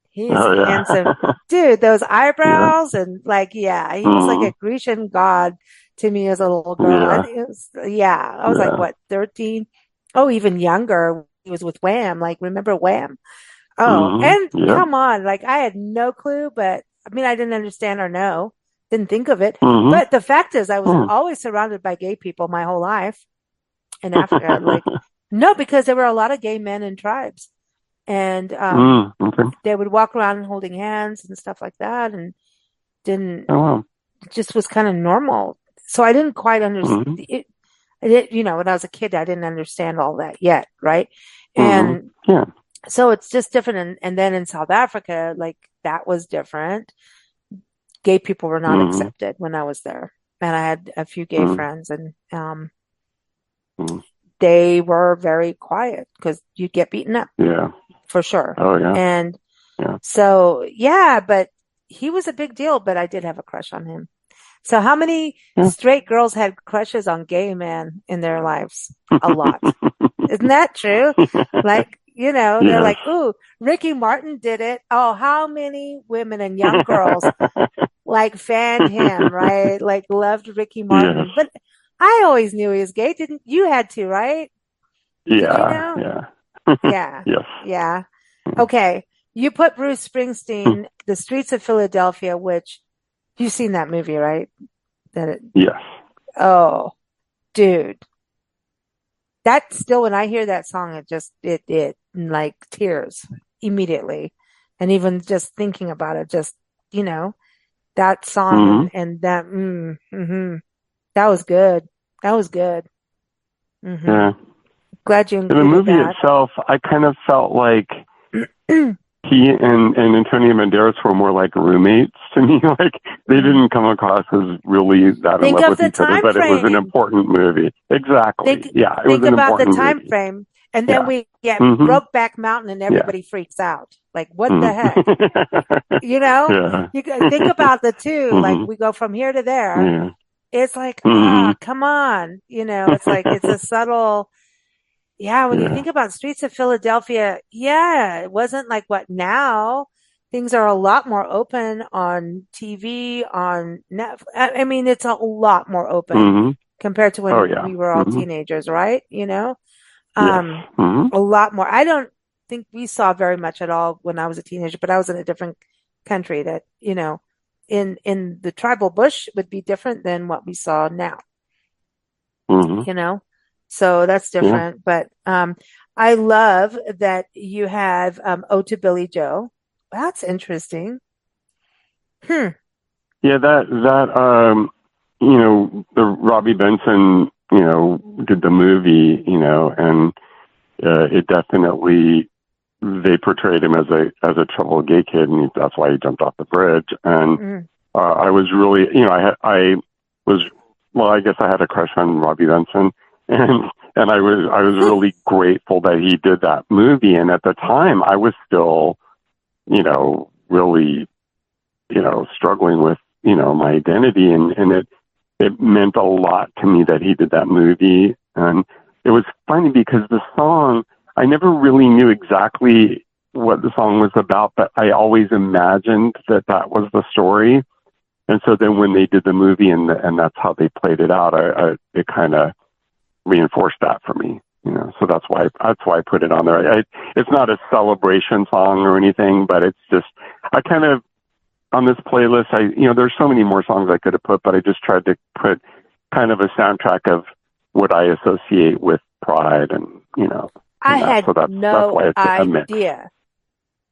He's handsome. Dude, those eyebrows and he was like a Grecian god to me as a little girl. Yeah. And I was like, what, 13? Oh, even younger. He was with Wham. Remember Wham? Oh, and come on. I had no clue, but I didn't understand or know. Didn't think of it. But the fact is, I was always surrounded by gay people my whole life. And after, no, because there were a lot of gay men in tribes. And they would walk around holding hands and stuff like that, and it just was kind of normal. So I didn't quite understand it. When I was a kid, I didn't understand all that yet, right? And so it's just different. And then in South Africa, that was different. Gay people were not accepted when I was there, and I had a few gay friends, and they were very quiet because you'd get beaten up. Yeah. For sure. Oh, yeah. And so, but he was a big deal, but I did have a crush on him. So how many straight girls had crushes on gay men in their lives? A lot. Isn't that true? They're like, ooh, Ricky Martin did it. Oh, how many women and young girls fanned him, right? Loved Ricky Martin. Yes. But I always knew he was gay. Didn't you? Had to, right? Yeah. Yeah. Yes. Yeah. Okay. You put Bruce Springsteen, The Streets of Philadelphia, which you've seen that movie, right? Yes. Oh, dude. That still, when I hear that song, it tears immediately. And even just thinking about it, that song and that, that was good. That was good. Yeah. Glad you included in the movie that. itself, I kind of felt like he and Antonio Banderas were more like roommates to me like they didn't come across as really that in love with each other, but it was an important movie. Exactly. It was an important time movie. frame. And then we get Mm-hmm. Brokeback Mountain and everybody freaks out. Like, what the heck? You know? You think about the two, like we go from here to there. Yeah. It's like, come on. You know, it's like, it's a subtle, when you think about Streets of Philadelphia, it wasn't like what now. Things are a lot more open on TV, on Netflix. I mean, it's a lot more open compared to when we were all teenagers, right? You know? A lot more. I don't think we saw very much at all when I was a teenager, but I was in a different country that, you know, in the tribal bush would be different than what we saw now, you know? So that's different. But, I love that you have, Ode to Billy Joe. That's interesting. Yeah, that, you know, the Robbie Benson, you know, did the movie, you know, and it definitely, they portrayed him as a troubled gay kid, and that's why he jumped off the bridge. And I was really, you know, I guess I had a crush on Robbie Benson, and I was really grateful that he did that movie. And at the time, I was still, you know, really, you know, struggling with, you know, my identity, and it meant a lot to me that he did that movie. And it was funny because the song, I never really knew exactly what the song was about, but I always imagined that was the story. And so then when they did the movie and that's how they played it out, it kind of reinforced that for me, you know. So that's why I put it on there. It's not a celebration song or anything, but it's just, I kind of, on this playlist, you know, there's so many more songs I could have put, but I just tried to put kind of a soundtrack of what I associate with Pride, and, you know. I had no idea.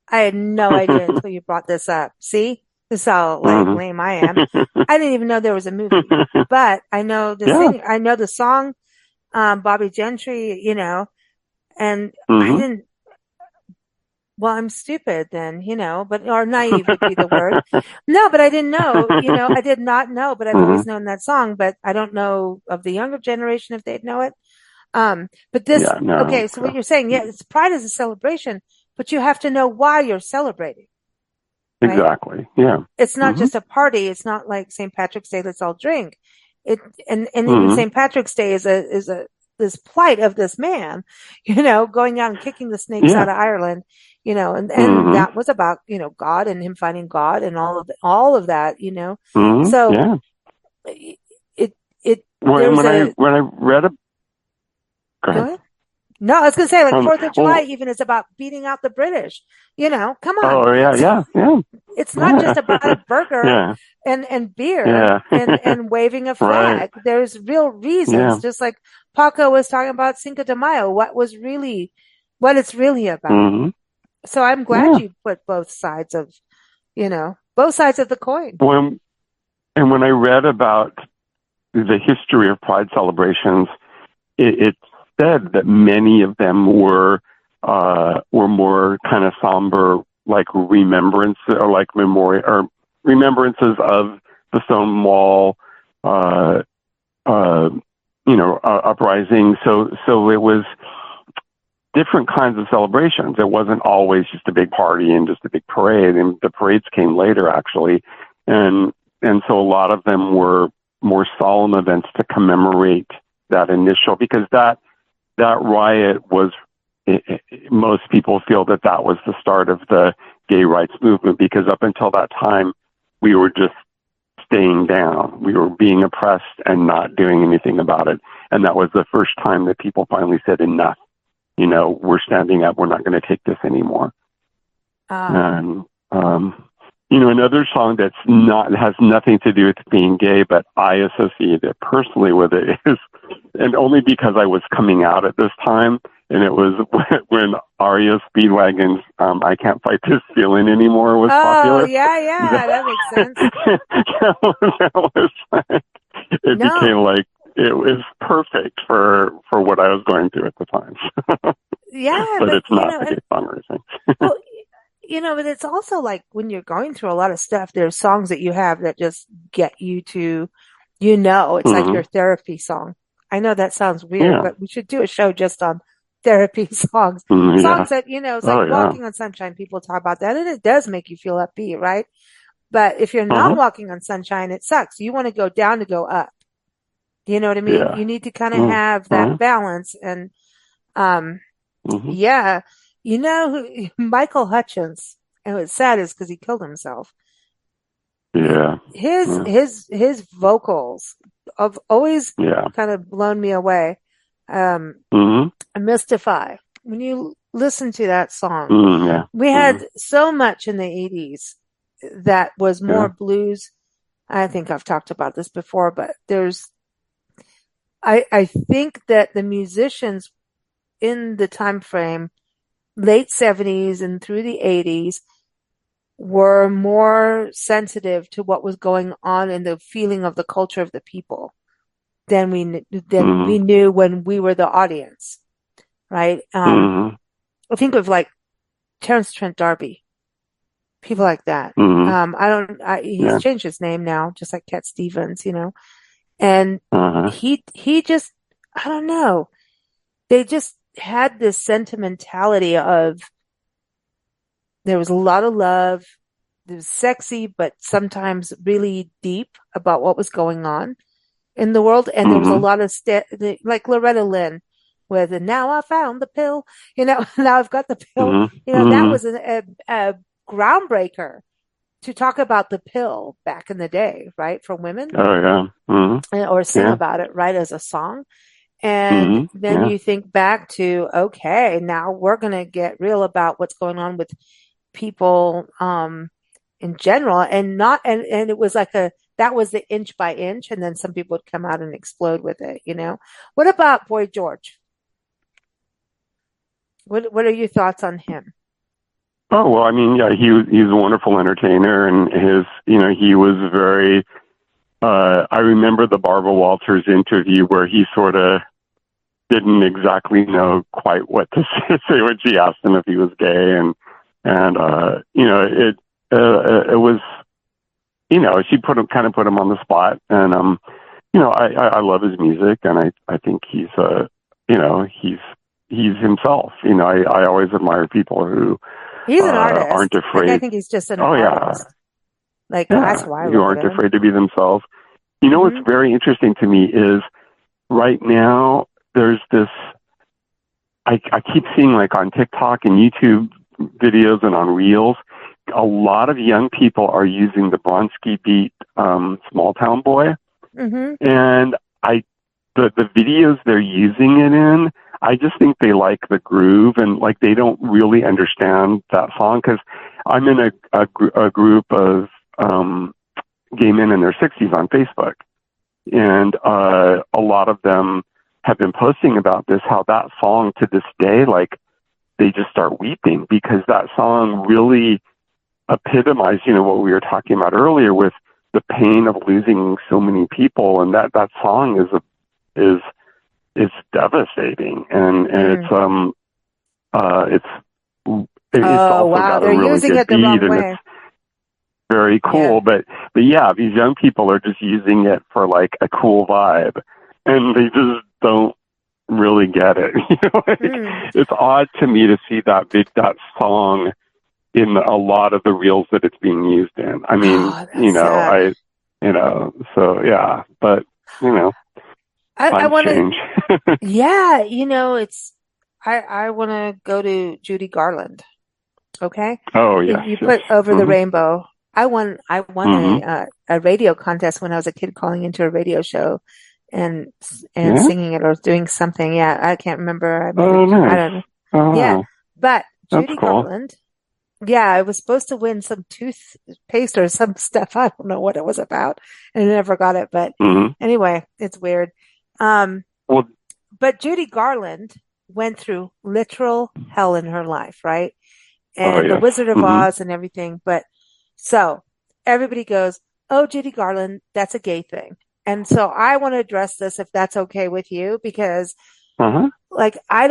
I had no idea until you brought this up. See? This is how lame I am. I didn't even know there was a movie, but I know the singer, I know the song, Bobby Gentry, you know, and I didn't. Well, I'm stupid then, you know, or naive would be the word. No, but I didn't know, you know, I did not know, but I've always known that song, but I don't know of the younger generation if they'd know it. But this, okay, so what you're saying, it's Pride is a celebration, but you have to know why you're celebrating. Right? Exactly. Yeah. It's not just a party. It's not like St. Patrick's Day, let's all drink. And even St. Patrick's Day is this plight of this man, you know, going out and kicking the snakes out of Ireland, you know, and that was about, you know, God and him finding God and all of that, you know. So when I read a, go ahead. No, I was going to say, like, 4th of July even is about beating out the British. You know, come on. Oh, yeah. It's not just about a burger and beer and waving a flag. Right. There's real reasons, just like Paco was talking about Cinco de Mayo, what it's really about. So I'm glad you put both sides of the coin. When I read about the history of Pride celebrations, it said that many of them were more kind of somber, like remembrance or like memory or remembrances of the Stonewall, uprising. So it was different kinds of celebrations. It wasn't always just a big party and just a big parade. And the parades came later, actually, and so a lot of them were more solemn events to commemorate that initial, because that riot was, most people feel that was the start of the gay rights movement, because up until that time, we were just staying down. We were being oppressed and not doing anything about it. And that was the first time that people finally said, enough. You know, we're standing up. We're not going to take this anymore. And, another song has nothing to do with being gay, but I associate it personally with it is, and only because I was coming out at this time, and it was when REO Speedwagon's I Can't Fight This Feeling Anymore was popular. Oh, yeah, that makes sense. It became like, it was perfect for what I was going through at the time. Yeah. but it's not a gay song or anything. Well, but it's also like when you're going through a lot of stuff, there's songs that you have that just get you to, it's like your Mm-hmm. therapy song. I know that sounds weird, Yeah. but we should do a show just on therapy songs. Mm, yeah. Songs that, it's like Oh, yeah. Walking on Sunshine. People talk about that and it does make you feel upbeat, right? But if you're not Uh-huh. walking on sunshine, it sucks. You want to go down to go up. You know what I mean? Yeah. You need to kind of Mm. have that Uh-huh. balance. And, um, Mm-hmm. yeah, Michael Hutchins, and what's sad is because he killed himself. Yeah. His, Yeah. his, his vocals have always Yeah. kind of blown me away. Um, Mm-hmm. Mystify. When you listen to that song, Mm, yeah. we Mm-hmm. had so much in the 80s that was more Yeah. blues. I think I've talked about this before, but I think that the musicians in the time frame, late 70s and through the 80s, were more sensitive to what was going on in the feeling of the culture of the people than Mm-hmm. we knew when we were the audience, right? Mm-hmm. I think of like Terence Trent D'Arby, people like that. Mm-hmm. He's Yeah. changed his name now, just like Cat Stevens, and Uh-huh. he just, I don't know. They just had this sentimentality of there was a lot of love. It was sexy, but sometimes really deep about what was going on in the world. And there was a Mm-hmm. lot of like Loretta Lynn with, and now I found the pill, now I've got the pill. Mm-hmm. That Mm-hmm. was a groundbreaker to talk about the pill back in the day, right? For women, Oh, yeah. Mm-hmm. or sing Yeah. about it, right? As a song. And Mm-hmm. then Yeah. you think back to, okay, now we're going to get real about what's going on with people, in general, and not, and it was like that was the inch by inch. And then some people would come out and explode with it. What about Boy George? What are your thoughts on him? Oh, well, I mean, yeah, he's a wonderful entertainer, and he was very, I remember the Barbara Walters interview where he sort of didn't exactly know quite what to say when she asked him if he was gay, and it was, she kind of put him on the spot, and I love his music, and I think he's himself. I always admire people who He's an artist. aren't Like, I afraid. think he's just an Oh, yeah. artist. Like, that's Yeah. how I Who look at aren't him. afraid to be themselves. What's Hmm. very interesting to me is right now there's this, I keep seeing like on TikTok and YouTube videos and on Reels, a lot of young people are using the Bronski Beat, Small Town Boy. Hmm. And the videos they're using it in, I just think they like the groove, and like they don't really understand that song, because I'm in a group of gay men in their 60s on Facebook, and a lot of them have been posting about this, how that song to this day, like they just start weeping because that song really epitomized, what we were talking about earlier with the pain of losing so many people, and that song is devastating, and it's Oh, also wow. got a They're really using good it the beat, wrong and way. it's very Yeah. cool. But yeah, these young people are just using it for like a cool vibe, and they just don't really get it. Mm. It's odd to me to see that song in a lot of the reels that it's being used in. I mean, Oh, that's sad. so yeah, but I times want to, change. yeah, I want to go to Judy Garland. Okay. Oh, You, yes, you yes. put Over the Mhm. Rainbow. I won Mhm. a radio contest when I was a kid, calling into a radio show and Yeah. singing it or doing something. Yeah, I can't remember. Oh, I nice. don't know. Yeah, Oh, but that's Judy cool. Garland. Yeah, I was supposed to win some toothpaste or some stuff. I don't know what it was about, and I never got it. But Mhm. anyway, it's weird. Um, Well, but Judy Garland went through literal hell in her life, right? oh, And The yes. Wizard of Mhm. Oz and everything. But so everybody goes, "Oh, Judy Garland, that's a gay thing." And so I want to address this, if that's okay with you, because Uh-huh. like I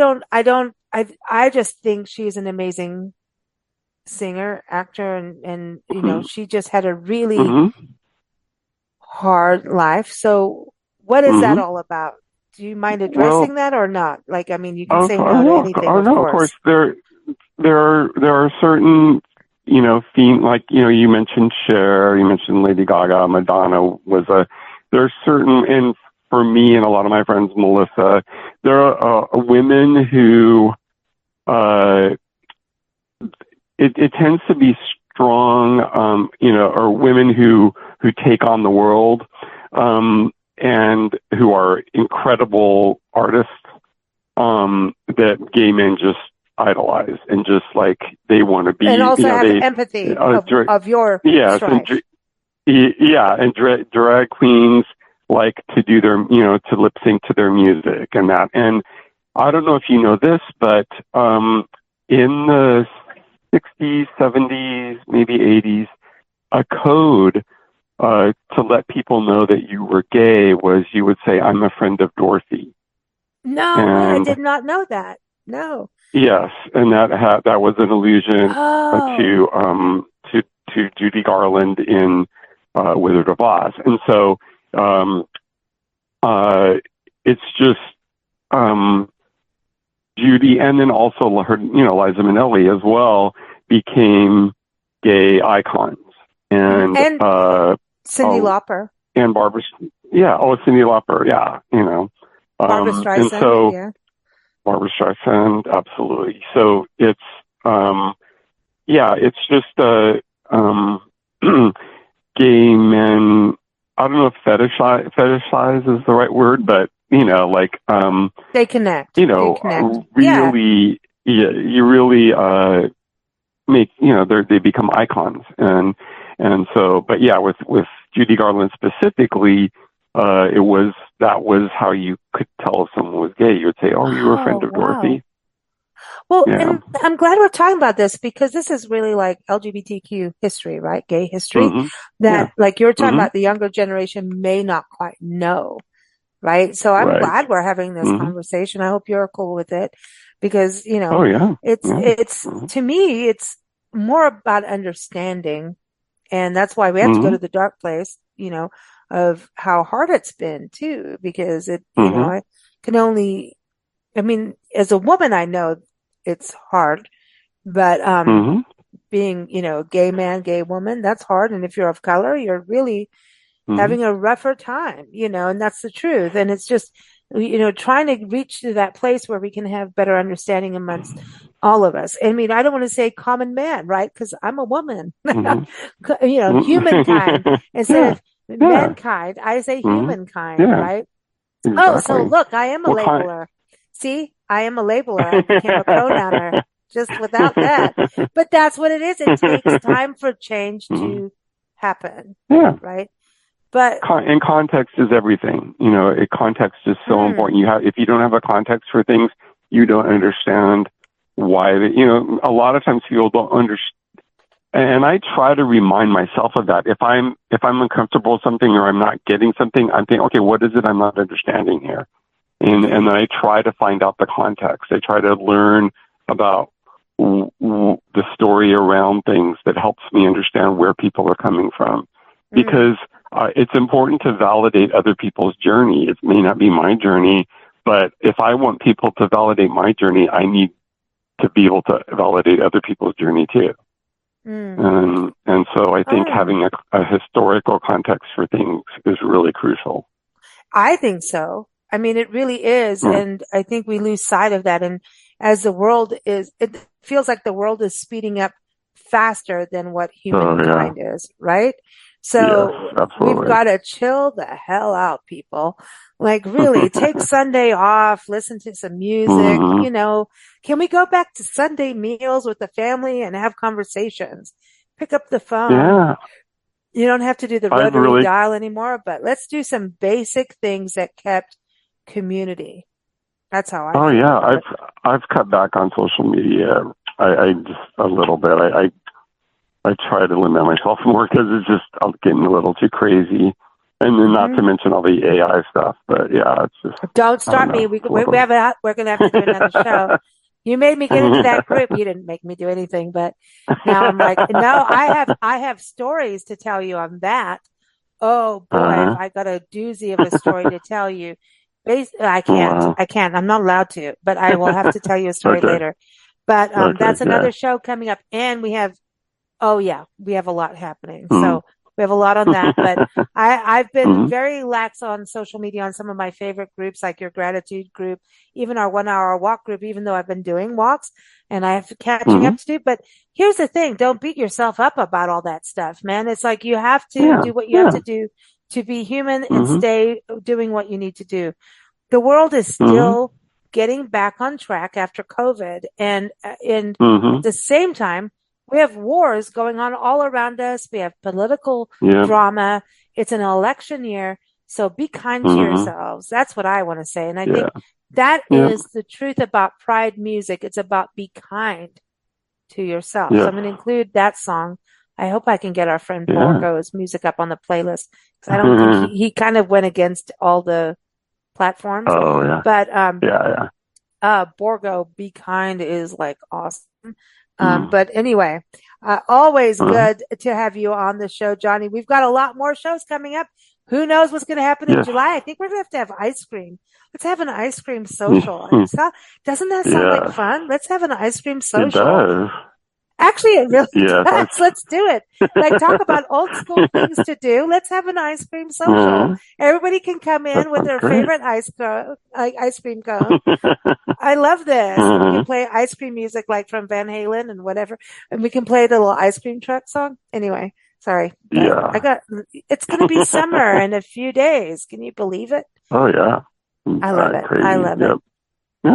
just think she's an amazing singer, actor, and you know, she just had a really Mm-hmm. hard life. So what is that Mm-hmm. all about? Do you mind addressing Well, that or not? Like, I mean, you can oh, say oh no to no, anything, oh of no. Of course, course. there are certain, theme, like, you mentioned Cher, you mentioned Lady Gaga, Madonna was a. There's certain, and for me and a lot of my friends, Melissa, there are women who uh, it tends to be strong, or women who take on the world, and who are incredible artists, that gay men just idolize and just like they want to be, And also have they, empathy uh, dra- of your yes, strife. yeah, and drag queens like to do their, to lip sync to their music and that. And I don't know if you know this, but in the 60s, 70s, maybe 80s, a code to let people know that you were gay was you would say, "I'm a friend of Dorothy." No way, I And did not know that. No. yes, and that was an allusion Oh, to Judy Garland in Wizard of Oz. And so um, it's just um, Judy, and then also her, Liza Minnelli as well, became gay icons, and and Cyndi oh, Lauper, and Barbara, yeah, oh, Cyndi Lauper, yeah, Barbara and Streisand, so yeah. Barbara Streisand, absolutely. So it's yeah, it's just um, gay men. I don't know if fetishize is the right word, but like They connect. They connect. Yeah. really, yeah, you really make, they become icons. And so, but yeah, with Judy Garland specifically, that was how you could tell if someone was gay. You would say, "Oh, you were a Oh, friend of wow. Dorothy." Well, Yeah. and I'm glad we're talking about this because this is really like LGBTQ history, right? Gay history Hmm. Yeah. that like you're talking Hmm. about the younger generation may not quite know, right? So I'm Right. glad we're having this Hmm. conversation. I hope you're cool with it because, you Oh know, yeah. Yeah. it's Hmm. to me, it's more about understanding. And that's why we have to go Hmm. to the dark place, you know, of how hard it's been too, because you know, Hmm. I can only, I mean, as a woman, I know it's hard, but, Hmm. being, you know, a gay man, gay woman, that's hard. And if you're of color, you're really Hmm. having a rougher time, you know, and that's the truth. And it's just, you know, trying to reach to that place where we can have better understanding amongst all of us. I mean, I don't want to say common man, right? Because I'm a woman, Hmm. you know, humankind instead Yeah. of Yeah. mankind. I say Hmm. humankind, Yeah. right? Oh, so Exactly. look, I am a What kind? labeler. See, I am a labeler. I became a pronouner just without that. But that's what it is. It takes time for change Mhm. to happen, Yeah. right? But And context is everything. Context is so mm, important. If you don't have a context for things, you don't understand why. A lot of times people don't understand. And I try to remind myself of that. If I'm uncomfortable with something or I'm not getting something, I'm thinking, okay, what is it I'm not understanding here? And then I try to find out the context. I try to learn about the story around things that helps me understand where people are coming from, mm, because it's important to validate other people's journey. It may not be my journey, but if I want people to validate my journey, I need to be able to validate other people's journey too. mm. And so I think Oh, having a historical context for things is really crucial. I think so. I mean, it really is. Yeah. And I think we lose sight of that. And as the world is, it feels like the world is speeding up faster than what So yeah, humankind is, right? yes, So we've absolutely. got to chill the hell out, people. Like really take Sunday off, listen to some music, Hmm. you know, can we go back to Sunday meals with the family and have conversations? Pick up the phone. Yeah, You don't have to do the I've rotary really. dial anymore, but let's do some basic things that kept community. That's how I Oh feel yeah, about it. I've cut back on social media. I just a little bit. I try to limit myself more because it's just I'm getting a little too crazy, and then not to Hmm. mention all the AI stuff. But yeah, it's just Don't I don't start me. know. We It's a we little. have we're gonna have to do another show. You made me get into that group. You didn't make me do anything, but now I'm like, no, I have stories to tell you on that. Oh boy, I got a doozy of a story to tell you. I can't. I'm not allowed to, but I will have to tell you a story later. But that's another show coming up, and we have a lot happening. So we have a lot on that. But I've been very lax on social media on some of my favorite groups, like your gratitude group, even our 1 hour walk group, even though I've been doing walks and I have catching up to do. But here's the thing. Don't beat yourself up about all that stuff, man. It's like you have to do what you have to do to be human and stay doing what you need to do. The world is still getting back on track after COVID. And at the same time, we have wars going on all around us. We have political drama. It's an election year. So be kind to yourselves. That's what I want to say. And I think that is the truth about Pride music. It's about be kind to yourself. So I'm going to include that song. I hope I can get our friend Borgo's music up on the playlist, because I don't think he kind of went against all the platforms. Oh, yeah. But Borgo, Be Kind is like awesome. But anyway, always good to have you on the show, Johnny. We've got a lot more shows coming up. Who knows what's going to happen in July? I think we're going to have ice cream. Let's have an ice cream social. Doesn't that sound like fun? Let's have an ice cream social. It does. Actually, it really does. Let's do it. Like, talk about old school things to do. Let's have an ice cream social. Everybody can come in with their favorite ice cream cone. I love this. We can play ice cream music like from Van Halen and whatever. And we can play the little ice cream truck song. Anyway, sorry. It's going to be summer in a few days. Can you believe it? Oh, yeah. I love it. Crazy. I love it. Yeah.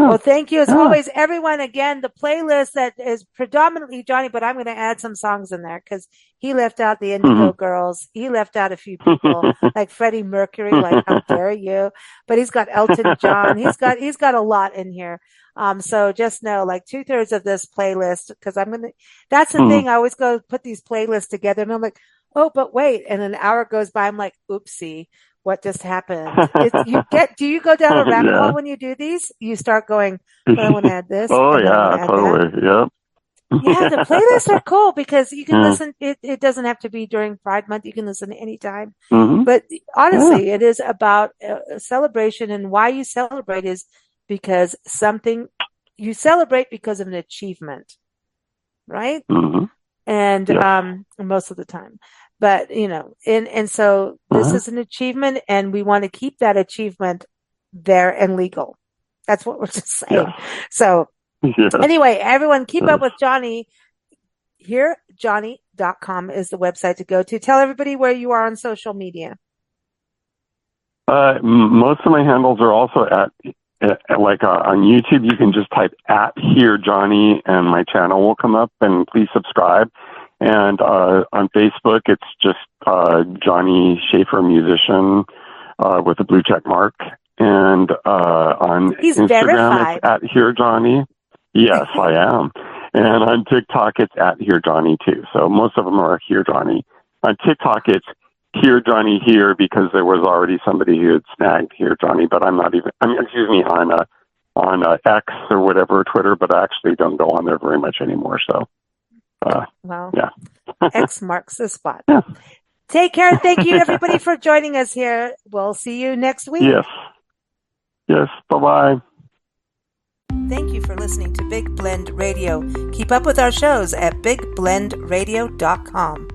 Well, thank you as always, everyone. Again, the playlist that is predominantly Johnny, but I'm going to add some songs in there because he left out the Indigo Girls. He left out a few people like Freddie Mercury, like how dare you? But he's got Elton John. He's got a lot in here. So just know, like 2/3 of this playlist, because that's the thing. I always go put these playlists together and I'm like, oh, but wait. And an hour goes by. I'm like, oopsie. What just happened? Do you go down a rabbit hole when you do these? You start going, well, I want to add this. Oh, yeah, totally. Yep. Yeah, the playlists are cool because you can listen. It doesn't have to be during Pride Month. You can listen anytime. But honestly, it is about a celebration, and why you celebrate is because you celebrate because of an achievement, right? And most of the time. But, and so this is an achievement, and we want to keep that achievement there and legal. That's what we're just saying. So anyway, everyone keep up with Johnny. HearJohnny.com is the website to go to. Tell everybody where you are on social media. Most of my handles are also on YouTube. You can just type @HearJohnny and my channel will come up, and please subscribe. And on Facebook, it's just Johnny Schaefer musician with a blue check mark. And on Instagram, verified. It's @HearJohnny. Yes, I am. And on TikTok, it's @HearJohnny too. So most of them are HearJohnny. On TikTok, it's HearJohnny here because there was already somebody who had snagged HearJohnny, but I'm not even. On X or whatever, Twitter, but I actually don't go on there very much anymore. So. X marks the spot. Take care. Thank you, everybody, for joining us here. We'll see you next week. Yes. Bye-bye. Thank you for listening to Big Blend Radio. Keep up with our shows at bigblendradio.com.